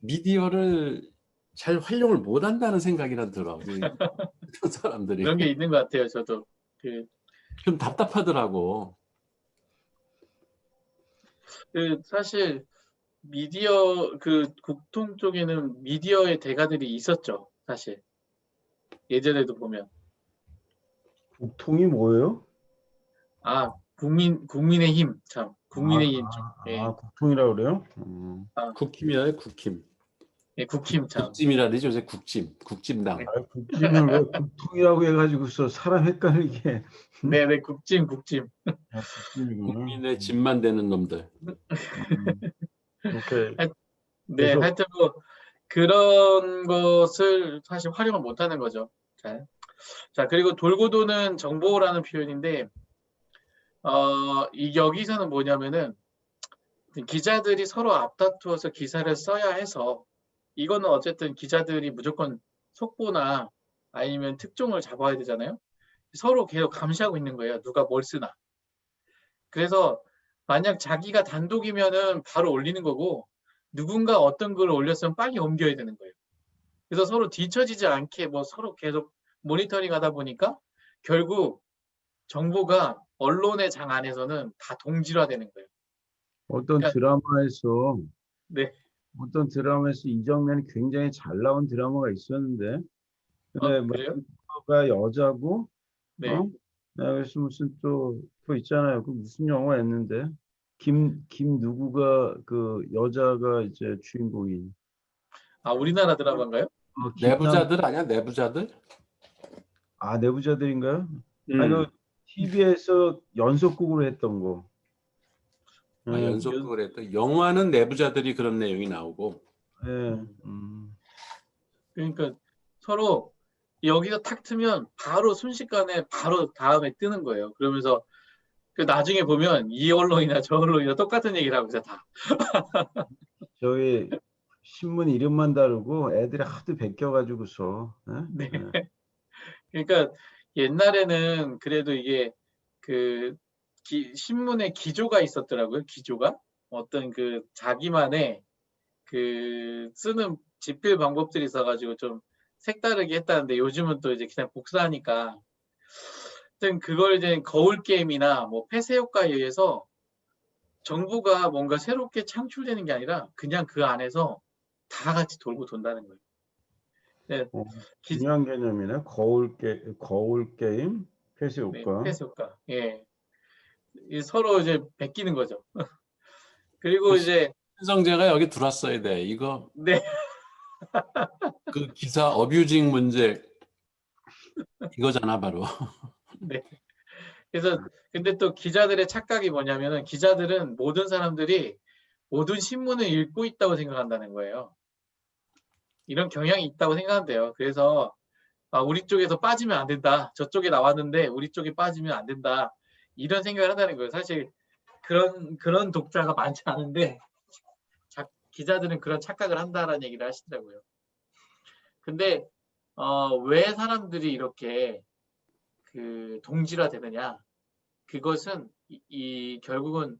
S3: 미디어를 잘 활용을 못 한다는 생각이라 들어. 그 사람들이.
S1: 그런 게 있는 것 같아요. 저도 그,
S3: 좀 답답하더라고.
S1: 사실 미디어 국통 쪽에는 미디어의 대가들이 있었죠. 사실 예전에도 보면
S2: 국통이 뭐예요?
S1: 국민의힘 참 국민의힘 쪽, 예,
S2: 국통이라고 그래요?
S3: 국힘이야, 국힘.
S1: 예, 국힘 참,
S3: 국짐이라 그러죠, 요새 국짐당.
S1: 네,
S2: 국짐을 왜 국통이라고 해가지고서 사람 헷갈리게.
S1: 네, 네, 국짐.
S2: 국짐이구나.
S3: 국민의 짐만 되는 놈들.
S2: 오케이.
S1: 네,
S2: 계속.
S1: 하여튼 뭐 그런 것을 사실 활용을 못하는 거죠. 자, 그리고 돌고 도는 정보라는 표현인데, 여기서는 뭐냐면은 기자들이 서로 앞다투어서 기사를 써야 해서 이거는 어쨌든 기자들이 무조건 속보나 아니면 특종을 잡아야 되잖아요. 서로 계속 감시하고 있는 거예요. 누가 뭘 쓰나. 그래서 만약 자기가 단독이면은 바로 올리는 거고 누군가 어떤 글을 올렸으면 빨리 옮겨야 되는 거예요. 그래서 서로 뒤처지지 않게 뭐 서로 계속 모니터링 하다 보니까 결국 정보가 언론의 장 안에서는 다 동질화되는 거예요.
S2: 어떤
S1: 그러니까
S2: 드라마에서
S1: 네,
S2: 어떤 드라마에서 이 장면이 굉장히 잘 나온 드라마가 있었는데, 근데 뭐
S1: 그래요?
S2: 가 여자고,
S1: 네.
S2: 어? 그래서 무슨 또 그거 있잖아요. 그 무슨 영화였는데, 김 누구가 그 여자가 이제 주인공인.
S1: 우리나라 드라마인가요?
S2: 김남.
S3: 내부자들 아니야, 내부자들?
S2: 내부자들인가요? 그
S3: 음.
S2: TV에서 연속극으로 했던 거.
S3: 연속극을 했던 영화는 내부자들이 그런 내용이 나오고.
S2: 예.
S1: 그러니까 서로 여기서 탁 트면 바로 순식간에 바로 다음에 뜨는 거예요. 그러면서 나중에 보면 이 언론이나 저 언론이나 똑같은 얘기를 하고 있어 다.
S2: 저희 신문 이름만 다르고 애들이 하도 베껴가지고서.
S1: 네.
S2: 예?
S1: 그러니까 옛날에는 그래도 이게 그 신문에 기조가 있었더라고요. 기조가. 어떤 그 자기만의 그 쓰는 집필 방법들이 있어가지고 좀 색다르게 했다는데 요즘은 또 이제 그냥 복사하니까 하여튼 그걸 이제 거울 게임이나 뭐 폐쇄 효과에 의해서 정부가 뭔가 새롭게 창출되는 게 아니라 그냥 그 안에서 다 같이 돌고 돈다는 거예요. 네,
S2: 중요한 개념이네. 거울 게임, 폐쇄
S1: 네,
S2: 효과.
S1: 폐쇄 효과. 예, 서로 이제 베끼는 거죠. 그리고 이제
S3: 신성재가 여기 들어왔어야 돼. 이거
S1: 네,
S3: 그 기사 어뷰징 문제 이거잖아 바로.
S1: 네. 그래서 근데 또 기자들의 착각이 뭐냐면은 기자들은 모든 사람들이 모든 신문을 읽고 있다고 생각한다는 거예요. 이런 경향이 있다고 생각한대요. 그래서 우리 쪽에서 빠지면 안 된다. 저쪽에 나왔는데 우리 쪽에 빠지면 안 된다. 이런 생각을 한다는 거예요. 사실 그런 독자가 많지 않은데 기자들은 그런 착각을 한다라는 얘기를 하시더라고요. 근데 왜 사람들이 이렇게 그 동질화되느냐? 그것은 결국은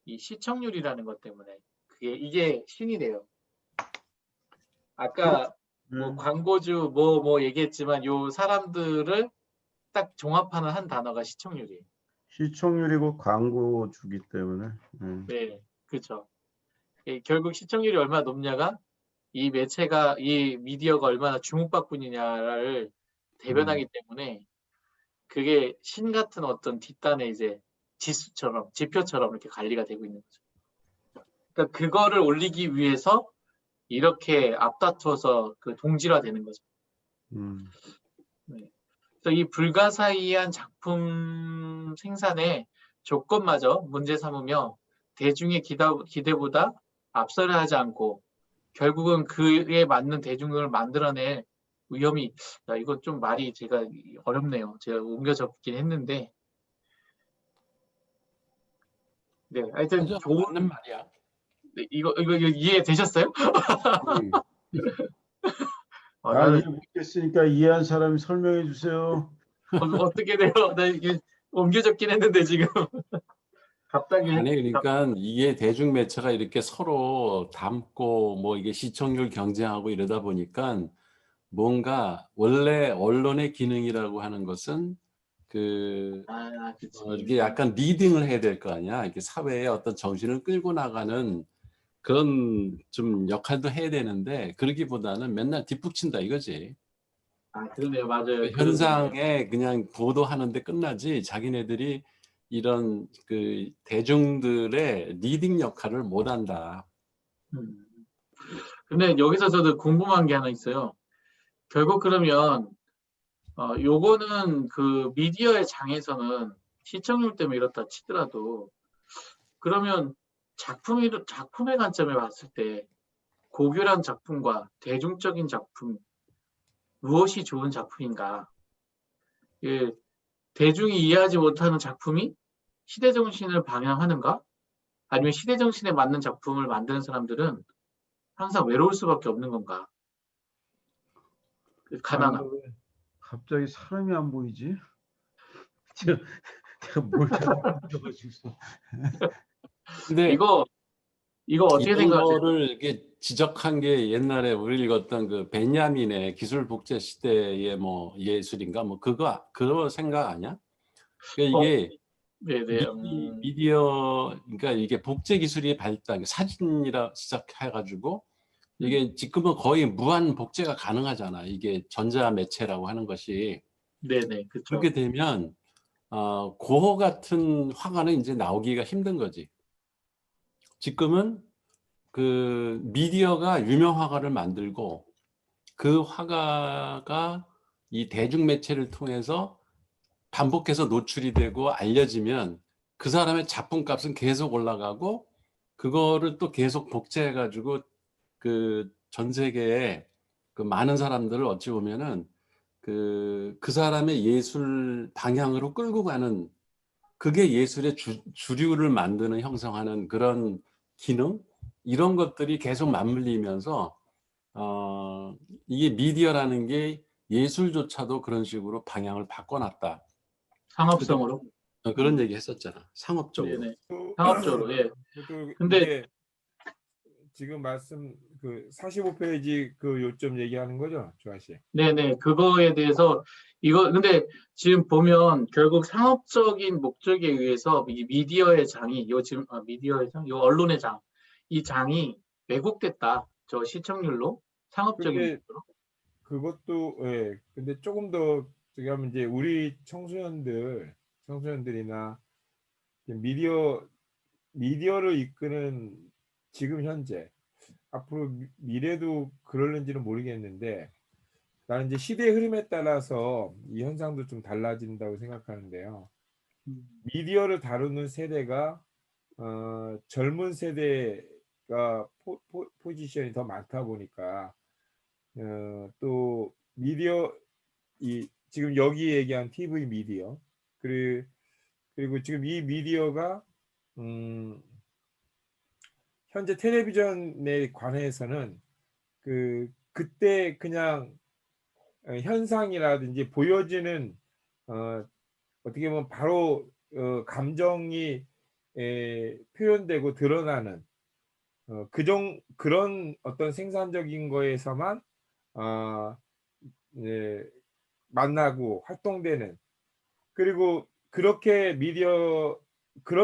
S1: 이 시청률이라는 것 때문에 이게 신이 돼요. 아까 뭐
S2: 음,
S1: 광고주 뭐 얘기했지만 요 사람들을 딱 종합하는 한 단어가 시청률이에요.
S2: 시청률이고 광고 주기 때문에.
S1: 네, 그렇죠. 결국 시청률이 얼마나 높냐가 이 매체가 이 미디어가 얼마나 주목받고 있느냐를 대변하기 때문에 그게 신 같은 어떤 뒷단의 이제 지수처럼 지표처럼 이렇게 관리가 되고 있는 거죠. 그러니까 그거를 올리기 위해서 이렇게 앞다투어서 그 동질화되는 거죠.
S2: 음.
S1: 네. 그래서 이 불가사의한 작품 생산의 조건마저 문제 삼으며 대중의 기대보다 앞서려 하지 않고 결국은 그에 맞는 대중을 만들어낼 위험이 이건 좀 말이 제가 어렵네요. 제가 옮겨 적긴 했는데 네, 하여튼
S3: 맞아,
S1: 좋은
S3: 맞는 말이야.
S1: 네, 이거 이해되셨어요?
S2: 음. 난
S1: 나는
S2: 이해 못했으니까 이해한 사람이 설명해 주세요.
S1: 어떻게 돼요? 나 이게 옮겨 적긴 했는데 지금 갑자기
S3: 아니 그러니까 이게 대중 매체가 이렇게 서로 담고 뭐 이게 시청률 경쟁하고 이러다 보니까 뭔가 원래 언론의 기능이라고 하는 것은 그
S1: 그치.
S3: 이게 약간 리딩을 해야 될 거 아니야. 이렇게 사회의 어떤 정신을 끌고 나가는 그런 좀 역할도 해야 되는데 그러기보다는 맨날 뒷북친다 이거지.
S1: 그러네요. 맞아요.
S3: 그 현상에 그냥 보도하는데 끝나지 자기네들이 이런 그 대중들의 리딩 역할을 못한다.
S1: 음. 근데 여기서 저도 궁금한 게 하나 있어요. 결국 그러면 요거는 그 미디어의 장에서는 시청률 때문에 이렇다 치더라도 그러면 작품의 관점에 봤을 때 고결한 작품과 대중적인 작품 무엇이 좋은 작품인가? 예, 대중이 이해하지 못하는 작품이 시대 정신을 방향하는가? 아니면 시대 정신에 맞는 작품을 만드는 사람들은 항상 외로울 수밖에 없는 건가?
S2: 아니,
S1: 가난함.
S2: 왜 갑자기 사람이 안 보이지? 제가, 제가 뭘 잘못해가지고.
S3: 근데
S1: 이거 어떻게
S3: 이런
S1: 생각하세요?
S3: 거를 이렇게 지적한 게 옛날에 우리 읽었던 그 베냐민의 기술 복제 시대의 뭐 예술인가 뭐 그거 생각 아니야? 그러니까
S1: 어,
S3: 이게
S1: 네네.
S3: 미디어 그러니까 이게 복제 기술이 발달 사진이라 시작해가지고 이게 지금은 거의 무한 복제가 가능하잖아. 이게 전자 매체라고 하는 것이
S1: 네네, 그쵸.
S3: 그렇게 되면 고호 같은 화가는 이제 나오기가 힘든 거지. 지금은 그 미디어가 유명 화가를 만들고 그 화가가 이 대중매체를 통해서 반복해서 노출이 되고 알려지면 그 사람의 작품값은 계속 올라가고 그거를 또 계속 복제해 가지고 그 전 세계에 그 많은 사람들을 어찌 보면은 그 사람의 예술 방향으로 끌고 가는 그게 예술의 주류를 만드는 형성하는 그런 기능 이런 것들이 계속 맞물리면서 이게 미디어라는 게 예술조차도 그런 식으로 방향을 바꿔놨다. 그래서
S1: 상업성으로.
S3: 그런 얘기 했었잖아. 상업적으로.
S1: 네네. 상업적으로. 예.
S4: 그것도
S1: 근데
S4: 이게 지금 말씀 그 45페이지 그 요점 얘기하는 거죠, 조아 씨?
S1: 네네. 그거에 대해서 이거 근데 지금 보면 결국 상업적인 목적에 의해서 이 미디어의 장이 요 지금 미디어의 장, 요 언론의 장, 이 장이 왜곡됐다. 저 시청률로 상업적인
S4: 그게
S1: 목적으로.
S4: 그것도 예. 근데 조금 더 저기 하면 이제 우리 청소년들이나 미디어를 이끄는 지금 현재 앞으로 미래도 그럴는지는 모르겠는데 나는 이제 시대의 흐름에 따라서 이 현상도 좀 달라진다고 생각하는데요. 미디어를 다루는 세대가 젊은 세대가 포지션이 더 많다 보니까 또 미디어 지금 여기 얘기한 TV 미디어 그리고 지금 이 미디어가 현재 텔레비전에 관해서는 그때 그냥 현상이라든지 보여지는 어떻게 보면 바로 감정이 표현되고 드러나는 그런 어떤 생산적인 거에서만 만나고 활동되는 그리고 그런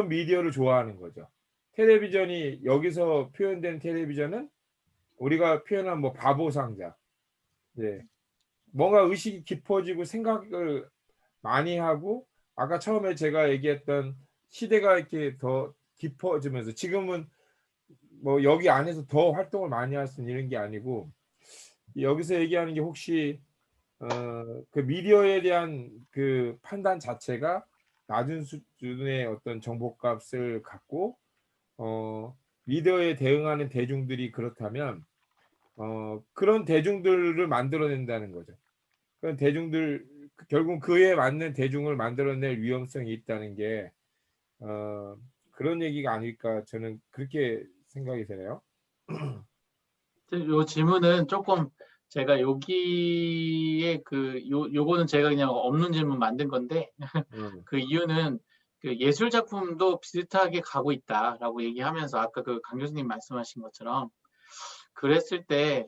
S4: 미디어를 좋아하는 거죠. 텔레비전이 여기서 표현된 텔레비전은 우리가 표현한 뭐 바보 상자, 뭔가 의식이 깊어지고 생각을 많이 하고 아까 처음에 제가 얘기했던 시대가 이렇게 더 깊어지면서 지금은 뭐 여기 안에서 더 활동을 많이 할 수 있는 이런 게 아니고 여기서 얘기하는 게 혹시 그 미디어에 대한 그 판단 자체가 낮은 수준의 어떤 정보값을 갖고 미디어에 대응하는 대중들이 그렇다면 그런 대중들을 만들어낸다는 거죠. 그런 대중들 결국 그에 맞는 대중을 만들어낼 위험성이 있다는 게 그런 얘기가 아닐까 저는 그렇게 생각이 되네요.
S1: 요 질문은 조금 제가 여기에 요거는 제가 그냥 없는 질문 만든 건데 그 이유는 그 예술 작품도 비슷하게 가고 있다라고 얘기하면서 아까 그 강 교수님 말씀하신 것처럼 그랬을 때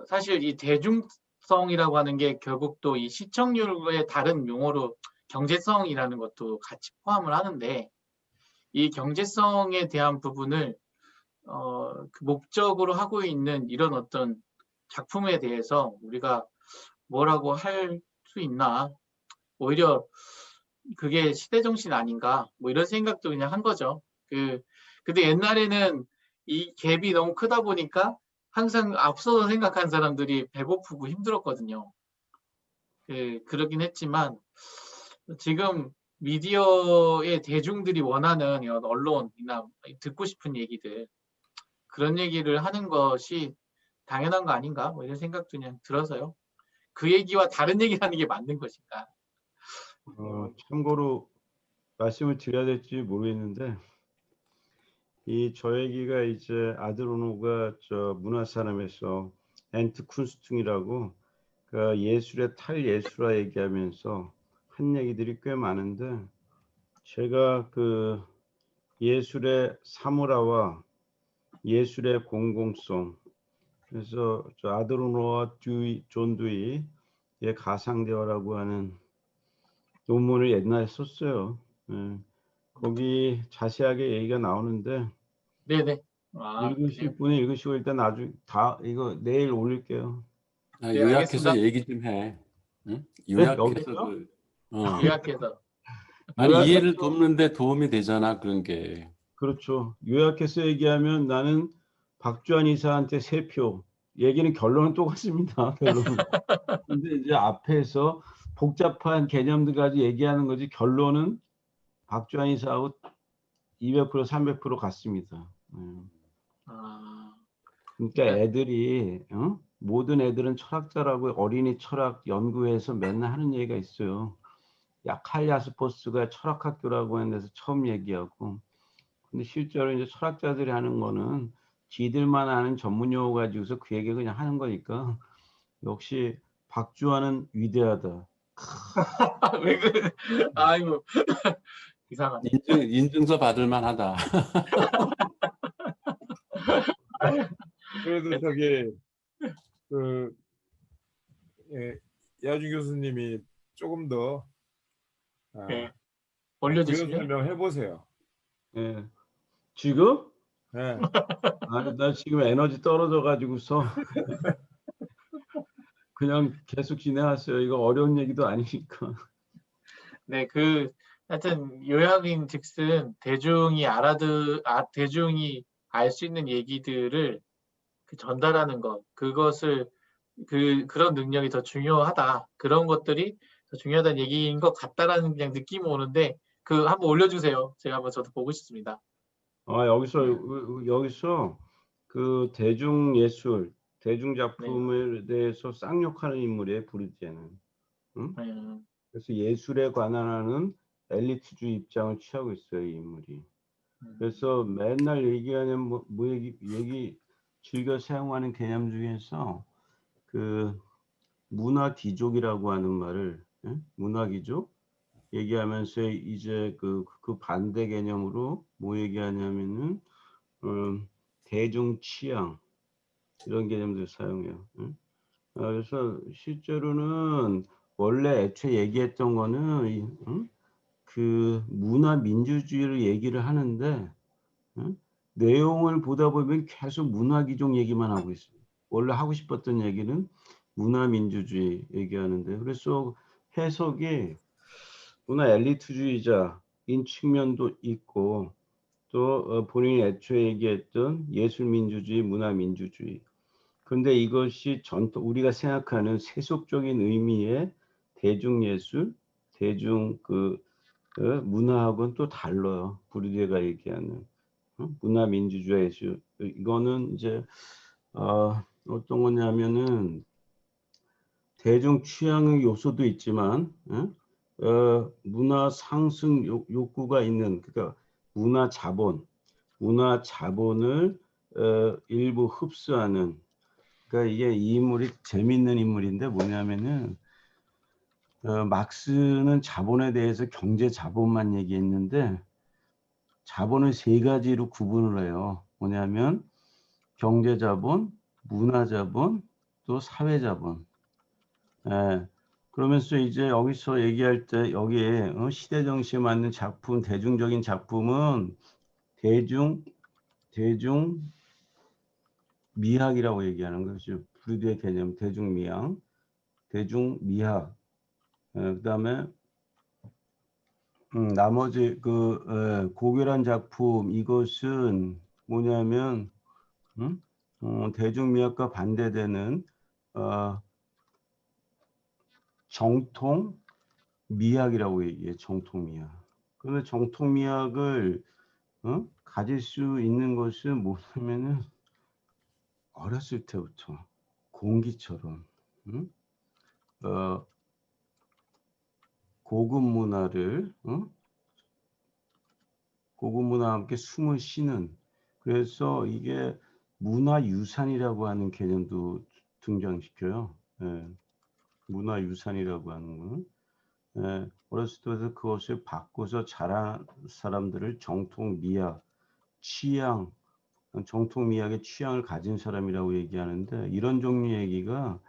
S1: 사실 이 대중성이라고 하는 게 결국 또 이 시청률의 다른 용어로 경제성이라는 것도 같이 포함을 하는데 이 경제성에 대한 부분을 그 목적으로 하고 있는 이런 어떤 작품에 대해서 우리가 뭐라고 할 수 있나? 오히려 그게 시대 정신 아닌가? 뭐 이런 생각도 그냥 한 거죠. 근데 옛날에는 이 갭이 너무 크다 보니까 항상 앞서서 생각한 사람들이 배고프고 힘들었거든요. 그러긴 했지만 지금 미디어의 대중들이 원하는 이런 언론이나 듣고 싶은 얘기들 그런 얘기를 하는 것이 당연한 거 아닌가? 뭐 이런 생각도 그냥 들어서요. 그 얘기와 다른 얘기를 하는 게 맞는 것인가?
S2: 참고로 말씀을 드려야 될지 모르겠는데 저 얘기가 이제 아드로노가 저 문화산업에서 엔트 쿤스퉁이라고 그 예술의 탈예술화 얘기하면서 한 얘기들이 꽤 많은데 제가 그 예술의 사물화와 예술의 공공성 그래서 저 아드로노와 존 두이의 가상대화라고 하는 논문을 옛날에 썼어요. 거기 자세하게 얘기가 나오는데
S1: 네네.
S2: 읽으실 분이 읽으시고 일단 나중에 다 이거 내일 올릴게요.
S1: 네,
S3: 요약해서
S1: 알겠습니다.
S3: 얘기 좀 해. 응?
S2: 네?
S3: 요약해서
S2: 여기서?
S1: 요약해서.
S3: 아니 이해를
S2: 요약해서
S3: 돕는데 도움이 되잖아 그런 게.
S2: 그렇죠. 요약해서 얘기하면 나는 박주한 이사한테 3표. 얘기는 결론은 똑같습니다. 결론은. 근데 이제 앞에서 복잡한 개념들 가지고 얘기하는 거지 결론은 박주한 이사하고 200% 300% 같습니다. 그러니까 애들이 모든 애들은 철학자라고 어린이 철학 연구회에서 맨날 하는 얘기가 있어요. 야 칼 야스포스가 철학학교라고 하는 데서 처음 얘기하고 근데 실제로 이제 철학자들이 하는 거는 지들만 아는 전문 용어 가지고서 그 얘기 그냥 하는 거니까 역시 박주환은 위대하다.
S1: 왜 그래? 아이고 이상하네.
S3: 인증서 받을 만하다.
S4: 그래도 저기 그 예, 야주 교수님이 조금 더
S1: 네,
S4: 부연
S1: 올려주시면
S4: 설명해 보세요.
S2: 예. 지금?
S4: 예.
S2: 아니, 나 지금 에너지 떨어져 가지고서 그냥 계속 진행하세요. 이거 어려운 얘기도 아니니까.
S1: 네, 하여튼 요약인 즉슨 대중이 알 수 있는 얘기들을 전달하는 것, 그런 능력이 더 중요하다. 그런 것들이 더 중요하다는 얘기인 것 같다라는 그냥 느낌이 오는데, 한번 올려주세요. 제가 한번 저도 보고 싶습니다.
S2: 여기서 그 대중 예술, 대중
S1: 네.
S2: 작품에 대해서 쌍욕하는 인물이에요, 브루디에는. 응?
S1: 네.
S2: 그래서 예술에 관한하는 엘리트주의 입장을 취하고 있어요, 이 인물이. 그래서 맨날 얘기하는 뭐 얘기 즐겨 사용하는 개념 중에서 그 문화 귀족이라고 하는 말을, 예? 문화 귀족 얘기하면서 이제 그 반대 개념으로 뭐 얘기하냐면은 대중 취향 이런 개념들 사용해요. 응? 그래서 실제로는 원래 애초에 얘기했던 거는 응? 그 문화 민주주의를 얘기를 하는데 응? 내용을 보다 보면 계속 문화 귀족 얘기만 하고 있어요. 원래 하고 싶었던 얘기는 문화 민주주의 얘기하는데 그래서 해석이 문화 엘리트주의자인 측면도 있고 또 본인이 애초에 얘기했던 예술 민주주의, 문화 민주주의. 그런데 이것이 우리가 생각하는 세속적인 의미의 대중예술, 대중 문화하고는 또 달라요. 부르디에가 얘기하는 문화 민주주의 예술. 이거는 이제 어떤 거냐면은 대중 취향의 요소도 있지만 문화 상승 욕구가 있는 그러니까 문화 자본을 일부 흡수하는 그러니까 이게 이 인물이 재밌는 인물인데 뭐냐면은 막스는 자본에 대해서 경제 자본만 얘기했는데 자본을 세 가지로 구분을 해요. 뭐냐면 경제 자본, 문화 자본, 또 사회 자본. 예. 그러면서 이제 여기서 얘기할 때 여기에 시대 정신에 맞는 작품, 대중적인 작품은 대중 미학이라고 얘기하는 거죠. 브루디의 개념 대중미학, 대중미학. 그다음에 나머지 고결한 작품 이것은 뭐냐면 대중미학과 반대되는 정통 미학이라고 얘기해. 정통 미학. 그런데 정통 미학을 가질 수 있는 것은 뭐냐면은 어렸을 때부터 공기처럼 고급 문화를 고급 문화와 함께 숨을 쉬는 그래서 이게 문화유산이라고 하는 개념도 등장시켜요. 예, 문화유산이라고 하는 거는 어렸을 때부터 그것을 바꿔서 자란 사람들을 정통 미학, 취향, 정통 미학의 취향을 가진 사람이라고 얘기하는데 이런 종류 얘기가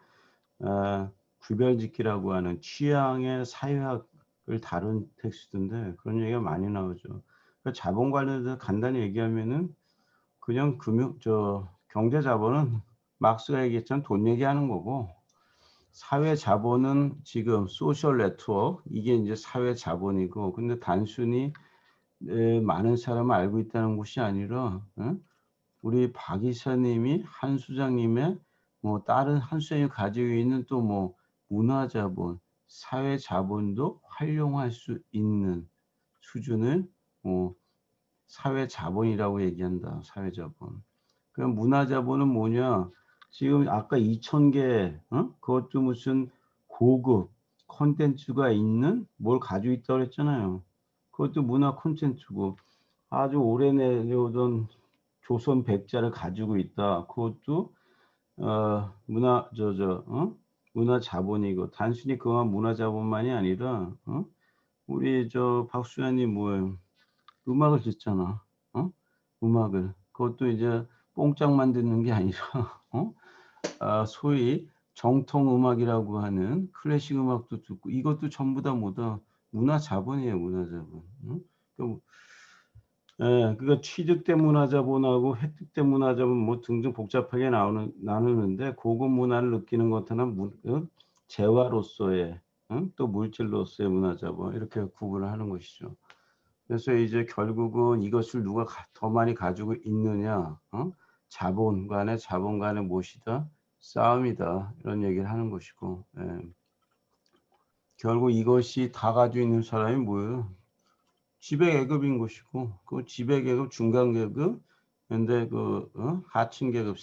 S2: 구별짓기라고 하는 취향의 사회학을 다룬 텍스트인데 그런 얘기가 많이 나오죠. 그러니까 자본 관련해서 간단히 얘기하면은 그냥 경제 자본은 막스가 얘기했지만 돈 얘기하는 거고 사회 자본은 지금 소셜 네트워크 이게 이제 사회 자본이고 근데 단순히 많은 사람을 알고 있다는 것이 아니라 우리 박 이사님이 한 수장님의 뭐 다른 한 수장님이 가지고 있는 또 뭐 문화 자본, 사회 자본도 활용할 수 있는 수준을 사회 자본이라고 얘기한다. 사회 자본. 그럼 문화 자본은 뭐냐? 지금 아까 2,000개, 그것도 무슨 고급 콘텐츠가 있는 뭘 가지고 있다고 그랬잖아요. 그것도 문화 콘텐츠고 아주 오래 내려오던 조선 백자를 가지고 있다. 그것도 문화 자본이고 단순히 그만 문화 자본만이 아니라 우리 저 박수현이 뭐예요? 음악을 듣잖아. 음악을. 그것도 이제 뽕짝만 듣는 게 아니라 소위 정통 음악이라고 하는 클래식 음악도 듣고 이것도 전부 다 뭐다 문화 자본이에요. 문화 자본. 그러니까 취득대 문화 자본하고 획득대 문화 자본 뭐 등등 복잡하게 나누는데 고급 문화를 느끼는 것 하나 재화로서의 또 물질로서의 문화 자본 이렇게 구분을 하는 것이죠. 그래서 이제 결국은 이것을 누가 더 많이 가지고 있느냐, 자본 간의 무엇이다? 싸움이다. 이런 얘기를 하는 것이고, 결국 이것이 다 가지고 있는 사람이 뭐예요? 지배계급인 것이고, 그 지배계급, 중간계급, 근데 하층계급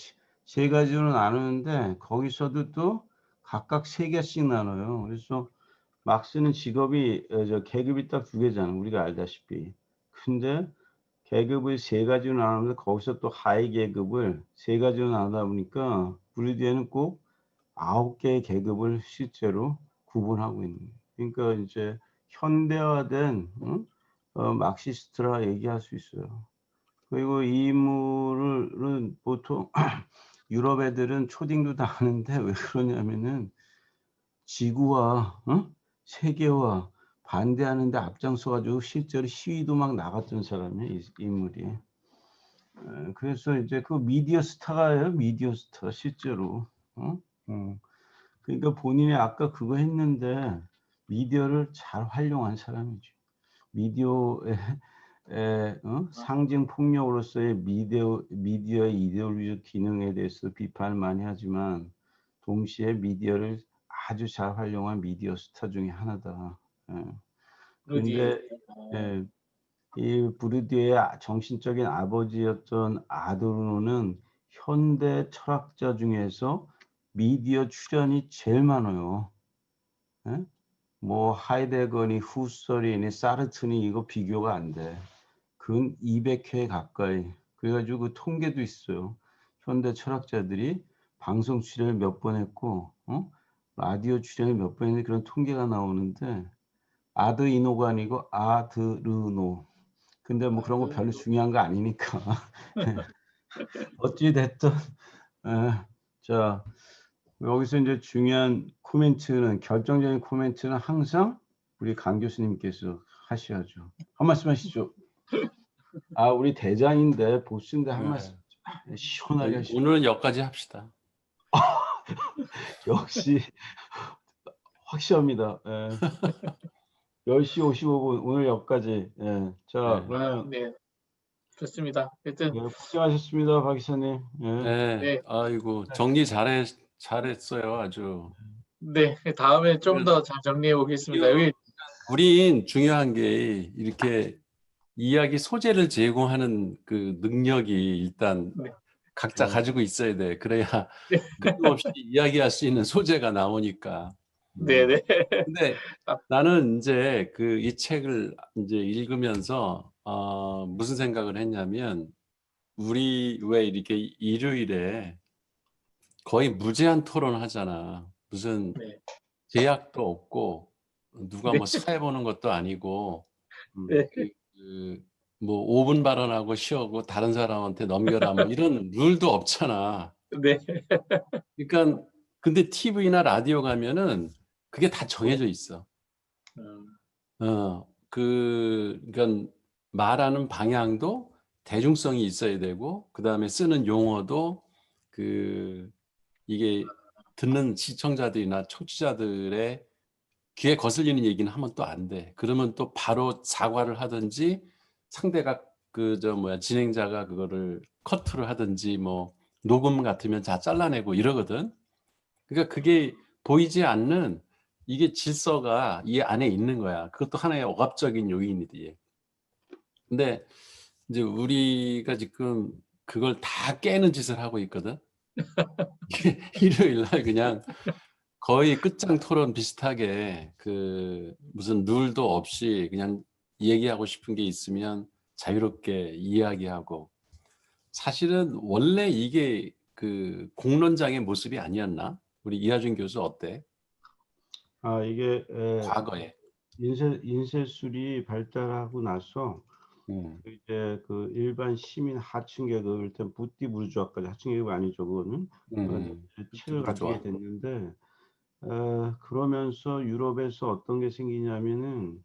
S2: 세 가지로 나누는데 거기서도 또 각각 세 개씩 나눠요. 그래서 막스는 직업이 계급이 딱 두 개잖아. 우리가 알다시피. 근데 계급을 세 가지로 나누는데 거기서 또 하위 계급을 세 가지로 나누다 보니까 브루디에는 꼭 9개의 계급을 실제로 구분하고 있는 거예요. 그러니까 이제 현대화된 막시스트라 얘기할 수 있어요. 그리고 이 인물은 보통 유럽 애들은 초딩도 다 아는데 왜 그러냐면은 지구와 세계와 반대하는데 앞장서가지고 실제로 시위도 막 나갔던 사람이에요, 이 인물이. 그래서 이제 그 미디어 스타가예요, 미디어 스타 실제로. 그러니까 본인이 아까 그거 했는데 미디어를 잘 활용한 사람이죠. 미디어의 상징 폭력으로서의 미디어의 이데올로기적 기능에 대해서 비판을 많이 하지만 동시에 미디어를 아주 잘 활용한 미디어 스타 중에 하나다.
S1: 브루디.
S2: 근데 이 브루디의 정신적인 아버지였던 아도르노는 현대 철학자 중에서 미디어 출연이 제일 많아요. 뭐 하이데거니 후설이니 사르트니 이거 비교가 안 돼. 근 200회 가까이. 그래가지고 그 통계도 있어요. 현대 철학자들이 방송 출연을 몇 번 했고, 라디오 출연을 몇 번 했는데 그런 통계가 나오는데 아드이노가 아니고 아드르노. 근데 뭐 그런 거 별로 중요한 거 아니니까. 어찌 됐든 자 여기서 이제 중요한 코멘트는 결정적인 코멘트는 항상 우리 강 교수님께서 하셔야죠. 한 말씀 하시죠. 우리 대장인데 보스인데 한 말씀 시원하게 하시죠.
S3: 오늘은 여기까지 합시다.
S2: 역시 확실합니다. 10시 55분 오늘 여기까지. 자, 그러면
S1: 네, 좋습니다. 하여튼
S2: 고생하셨습니다, 박 기사님.
S3: 네,
S1: 네.
S3: 아이고 정리 잘했어요, 아주.
S1: 네, 다음에 좀 더 잘 정리해 보겠습니다. 여기
S3: 우린 중요한 게 이렇게 이야기 소재를 제공하는 그 능력이 일단
S1: 네.
S3: 각자 가지고 있어야 돼. 그래야
S1: 네.
S3: 끊임없이 이야기할 수 있는 소재가 나오니까.
S1: 네네.
S3: 근데 나는 이제 이 책을 이제 읽으면서 무슨 생각을 했냐면 우리 왜 이렇게 일요일에 거의 무제한 토론하잖아. 무슨
S1: 네.
S3: 제약도 없고 누가
S1: 네.
S3: 뭐 사회 보는 것도 아니고
S1: 네.
S3: 뭐 5분 발언하고 쉬어고 다른 사람한테 넘겨라 뭐 이런 룰도 없잖아.
S1: 네.
S3: 그러니까 근데 TV나 라디오 가면은 그게 다 정해져 있어. 그러니까 말하는 방향도 대중성이 있어야 되고 그다음에 쓰는 용어도 이게 듣는 시청자들이나 청취자들의 귀에 거슬리는 얘기는 하면 또 안 돼. 그러면 또 바로 사과를 하든지 상대가 진행자가 그거를 커트를 하든지 뭐 녹음 같으면 다 잘라내고 이러거든. 그러니까 그게 보이지 않는 이게 질서가 이 안에 있는 거야. 그것도 하나의 억압적인 요인이지. 근데 이제 우리가 지금 그걸 다 깨는 짓을 하고 있거든. 일요일 날 그냥 거의 끝장 토론 비슷하게 무슨 룰도 없이 그냥 얘기하고 싶은 게 있으면 자유롭게 이야기하고 사실은 원래 이게 공론장의 모습이 아니었나? 우리 이하준 교수 어때?
S2: 이게
S3: 과거에.
S2: 인쇄술이 발달하고 나서 이제 그 일반 시민 하층 계급, 일단 부띠 부르주아까지 하층 계급이 아니죠, 그거는. 책을 가지게 됐는데 그러면서 유럽에서 어떤 게 생기냐면은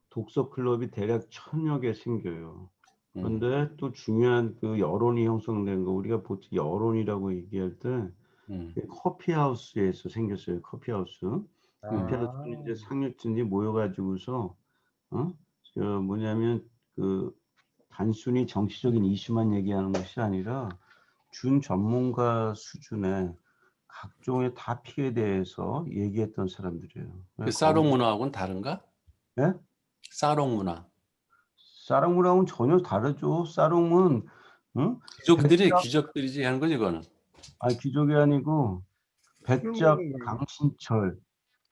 S2: 독서 클럽이 대략 1000여 개 생겨요. 그런데 또 중요한 그 여론이 형성된 거, 우리가 보통 여론이라고 얘기할 때 커피하우스에서 생겼어요. 커피하우스. 커피하우스는 이제 상류층이 모여가지고서 뭐냐면 그 단순히 정치적인 이슈만 얘기하는 것이 아니라 준 전문가 수준의 각종의 다픽에 대해서 얘기했던 사람들이에요.
S3: 그 사롱 문화하고는 다른가?
S2: 네?
S3: 사롱 문화.
S2: 사롱문하고는 전혀 다르죠. 사롱은
S3: 귀족들이지 하는 거지, 이거는.
S2: 귀족이 아니고 백작 강신철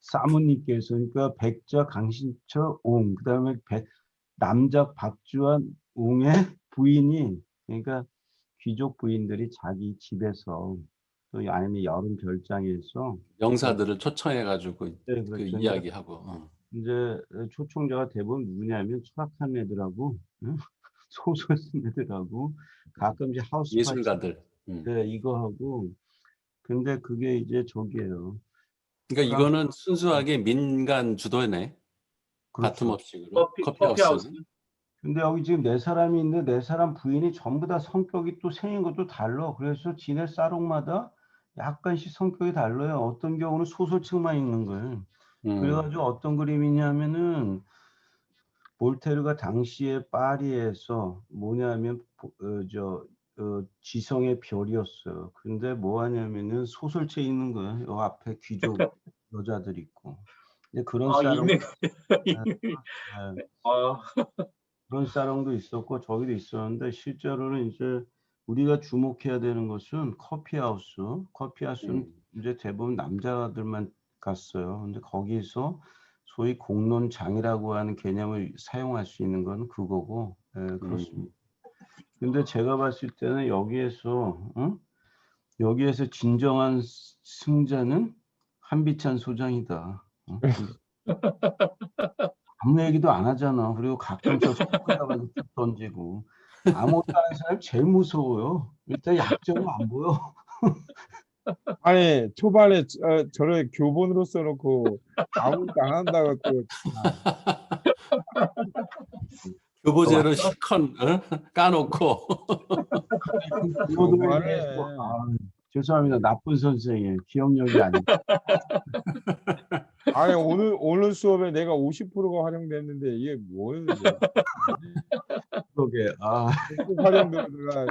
S2: 사모님께서, 그러니까 백작 강신철 옹, 그다음에 남작 박주환 옹의 부인이, 그러니까 귀족 부인들이 자기 집에서 또 아니면 여름 별장에서
S3: 영사들을 초청해가지고
S2: 네,
S3: 그
S2: 그렇죠.
S3: 이야기하고.
S2: 이제 초청자가 대부분 누구냐면 철학한 애들하고 소설 쓴 애들하고 가끔씩 하우스
S3: 예술가들.
S2: 네, 이거 하고. 근데 그게 이제 저기예요.
S3: 그러니까 이거는 순수하게 민간 주도네.
S2: 그렇죠.
S3: 바텀업식으로
S1: 커피하우스.
S2: 근데 여기 지금 4사람이 있는데 4사람 부인이 전부 다 성격이 또 생긴 것도 달라. 그래서 지네 사롱마다 약간씩 성격이 달라요. 어떤 경우는 소설책만 읽는 거예요. 그래가지고 어떤 그림이냐면은 볼테르가 당시에 파리에서 뭐냐면 지성의 별이었어요. 근데 뭐 하냐면은 소설책 읽는 거예요. 요 앞에 귀족 여자들 있고. 근데 그런 사롱,
S1: 있네.
S2: 그런 사롱도 있었고 저기도 있었는데, 실제로는 이제 우리가 주목해야 되는 것은 커피하우스는 이제 대부분 남자들만 갔어요. 근데 거기서 소위 공론장이라고 하는 개념을 사용할 수 있는 건 그거고, 그렇습니다. 근데 제가 봤을 때는 여기에서 진정한 승자는 한비찬 소장이다. 아무 얘기도 안 하잖아. 그리고 가끔 저 손가락을 툭 던지고. 아무것도 안 하는 사람이 제일 무서워요. 일단 약점은 안 보여.
S4: 아니 초반에 저를 교본으로 써놓고 아무것도 안 한다고 또
S3: 교보제로 실컷 까놓고.
S4: 너무하네.
S2: 죄송합니다. 나쁜 선생이에요. 기억력이 아니고.
S4: 아니 오늘 수업에 내가 50%가 활용됐는데 이게 뭐예요?
S2: 그러게.
S4: 활용도가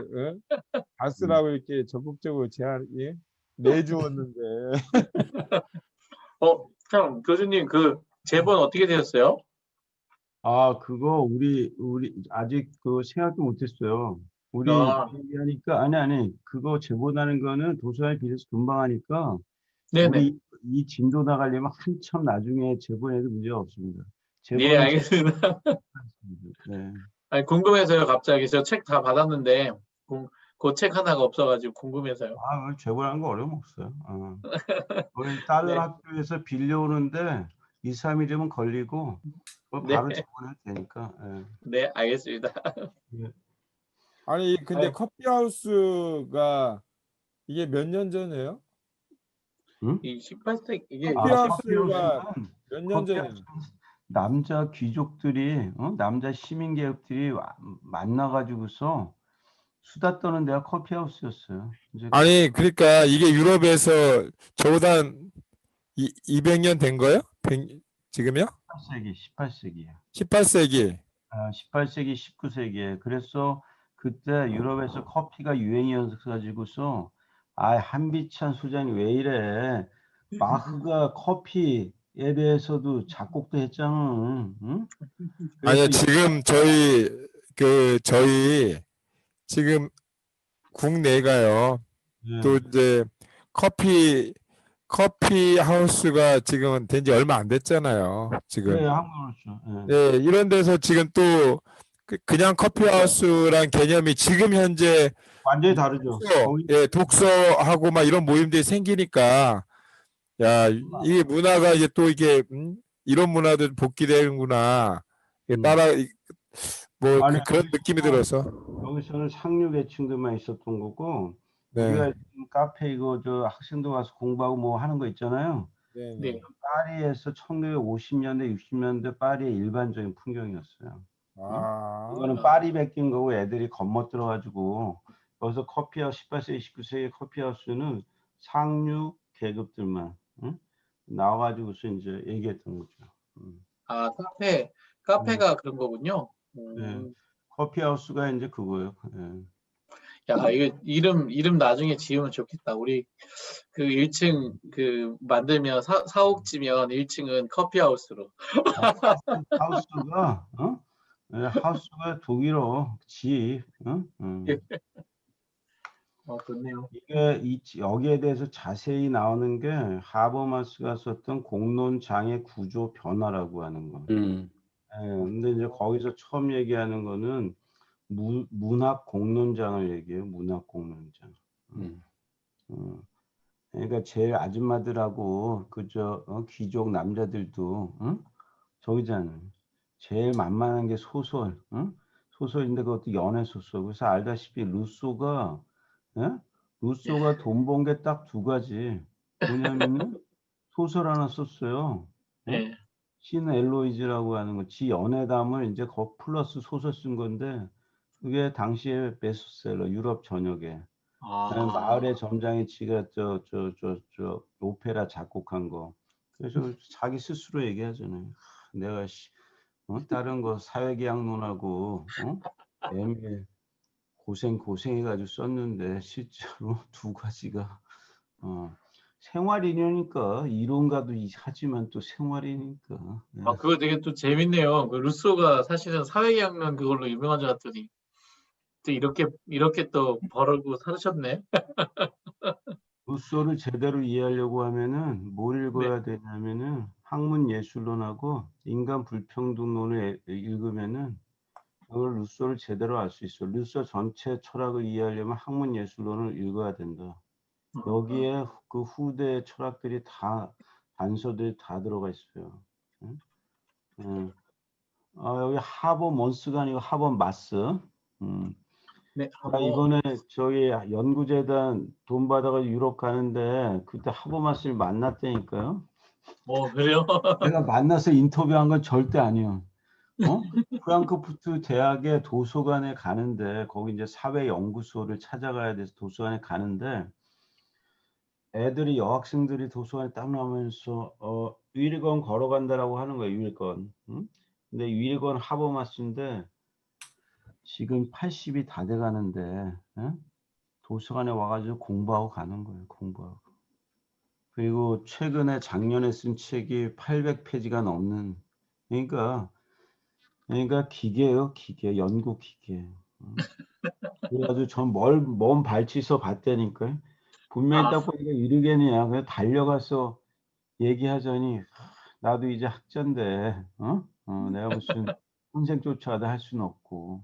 S4: 다 쓰라고 이렇게 적극적으로 내주었는데.
S1: 참 교수님 그 제본 어떻게 되셨어요?
S2: 그거 우리 아직 그 생각도 못했어요. 우리 얘기하니까 아니 그거 제보다는 거는 도서관에 비해서 금방 하니까
S1: 네네.
S2: 우리 이 진도 나가려면 한참 나중에 제보해도 문제가 없습니다.
S1: 네, 알겠습니다.
S2: 네.
S1: 아니, 궁금해서요. 갑자기 저 책 다 받았는데 그 책 하나가 없어가지고 궁금해서요.
S2: 제보하는 거 어려움 없어요. 우리 딸
S1: 네.
S2: 학교에서 빌려오는데 2, 3일이면 걸리고 바로 제보해도 되니까.
S1: 네, 알겠습니다.
S4: 아니 근데 커피하우스가 이게 몇 년 전이에요?
S1: 이 18세기 이게
S4: 커피하우스가 몇 년 전이에요?
S2: 남자 귀족들이 남자 시민 계급들이 만나가지고서 수다 떠는 데가 커피하우스였어요.
S4: 아니 그러니까 이게 유럽에서 저보다 200년 된 거예요? 지금요?
S2: 18세기요.
S4: 18세기.
S2: 18세기, 19세기에. 그래서 그때 유럽에서 커피가 유행이어서 가지고서 한비찬 소장이 왜 이래? 바흐가 커피에 대해서도 작곡도 했잖아. 응?
S4: 아니요, 지금 저희 지금 국내가요. 또 이제 커피 하우스가 지금 된 지 얼마 안 됐잖아요. 지금.
S2: 네, 한국으로죠.
S4: 네, 이런 데서 지금 또 그냥 커피 하우스란 개념이 지금 현재
S2: 완전히 다르죠. 거기
S4: 예, 독서하고 막 이런 모임들이 생기니까 야, 이 문화가 이제 또 이게 이런 문화도 복귀되는구나. 이게 따라 뭐
S2: 아니
S4: 그런 느낌이 들어서.
S2: 여기서는 상류 계층들만 있었던 거고
S4: 네.
S2: 우리가 지금 카페 이거 저 학생들 와서 공부하고 뭐 하는 거 있잖아요.
S4: 네.
S1: 네.
S2: 파리에서 1950년대, 60년대 파리의 일반적인 풍경이었어요.
S4: 아.
S2: 이거는 파리 베낀 거고 애들이 겁먹들어가지고 여기서 커피하우스 18세기, 19세기 커피하우스는 상류 계급들만 나와가지고서 이제 얘기했던 거죠.
S1: 아, 카페가 그런 거군요.
S2: 네. 커피하우스가 이제 그거예요. 예.
S1: 야, 이거 이름 나중에 지으면 좋겠다. 우리 그 1층 그 만들면 사옥지면 1층은 커피하우스로.
S2: 하우스가 예, 하우스가 독일어 집.
S1: 예. 좋네요.
S2: 이게 여기에 대해서 자세히 나오는 게 하버마스가 썼던 공론 장애 구조 변화라고 하는 거. 예, 근데 이제 거기서 처음 얘기하는 거는 문학 공론장을 얘기해요. 문학 공론장. 그러니까 제일 아줌마들하고 그저 귀족 남자들도 저기잖아요. 제일 만만한 게 소설. 소설인데 그것도 연애 소설. 그래서 알다시피 루소가 루소가 돈 번 게 딱 두 가지. 뭐냐면은 소설 하나 썼어요.
S1: 네.
S2: 신 엘로이즈라고 하는 거. 지 연애담을 이제 플러스 소설 쓴 건데 그게 당시에 베스트셀러 유럽 전역에. 마을의 점장이 지가 저 오페라 작곡한 거. 그래서 자기 스스로 얘기하잖아요. 내가 다른 거 사회계약론하고 애매 고생해가지고 썼는데 실제로 두 가지가 생활이니까 이론가도 하지만 또 생활이니까.
S1: 그거 되게 또 재밌네요. 그 루소가 사실은 사회계약론 그걸로 유명한 줄 알았더니 또 이렇게 또 벌고 살으셨네.
S2: 루소를 제대로 이해하려고 하면은 뭘
S1: 네.
S2: 읽어야 되냐면은 학문 예술론하고 인간 불평등론을 읽으면은 그걸 루소를 제대로 알 수 있어. 루소 전체 철학을 이해하려면 학문 예술론을 읽어야 된다. 여기에 그 후대 철학들이 다 단서들이 다 들어가 있어요. 여기 하버 먼스가 아니고 하버 마스.
S1: 네.
S2: 나 이번에 저기 연구재단 돈 받아가 유럽 가는데 그때 하버마스를 만났다니까요.
S1: 그래요?
S2: 내가 만나서 인터뷰한 건 절대 아니에요. 프랑크푸르트 대학의 도서관에 가는데 거기 이제 사회연구소를 찾아가야 돼서 도서관에 가는데 애들이 여학생들이 도서관에 딱 나오면서 유일건 걸어간다라고 하는 거예요. 유일건. 근데 유일건 하버마스인데 지금 80이 다 돼가는데 도서관에 와가지고 공부하고 가는 거예요. 공부하고. 그리고 최근에 작년에 쓴 책이 800페이지가 넘는 그러니까 기계예요. 기계. 연구 기계. 그래가지고 전 먼 발치서 봤다니까요. 분명히 딱 보니까 유리겐이야. 그냥 달려가서 얘기하자니 나도 이제 학자인데 내가 무슨 평생 쫓아가다 할 수는 없고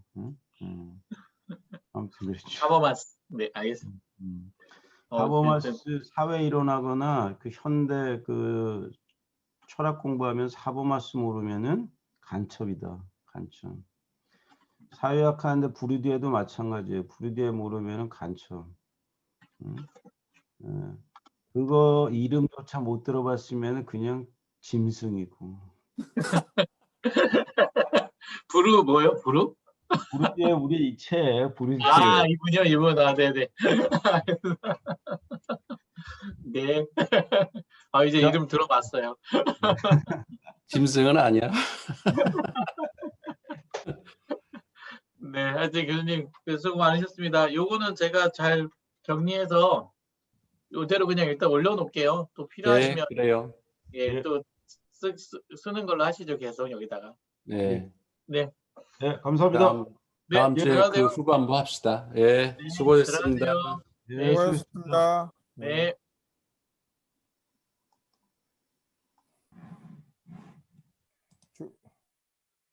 S2: 아무튼 그렇죠.
S1: 하버마스. 네, 알겠습니다.
S2: 하버마스 사회 이론하거나 그 현대 그 철학 공부하면서 하버마스 모르면은 간첩이다. 간첩. 사회학 하는데 부르디에도 마찬가지예요. 부르디에 모르면은 간첩. 그거 이름조차 못 들어봤으면 그냥 짐승이고.
S1: 부르 뭐요? 부르?
S2: 부르디에 우리 이체 부르디에.
S1: 이분이요, 이분. 네네. 네. 이제
S2: 자.
S1: 이름 들어봤어요.
S3: 짐승은 아니야.
S1: 네, 하여튼 교수님 수고 많으셨습니다. 요거는 제가 잘 정리해서 이대로 그냥 일단 올려놓을게요. 또
S3: 네,
S1: 필요하시면
S3: 그래요.
S1: 예, 또 쓰는 걸로 하시죠. 계속 여기다가.
S3: 네.
S1: 네.
S2: 네, 감사합니다.
S3: 다음
S1: 네,
S3: 주에
S1: 들어가세요.
S3: 그 후반부 합시다. 예, 수고했습니다.
S1: 들어가세요.
S2: 네, 수고하셨습니다.
S4: 수고하셨습니다.
S1: 네.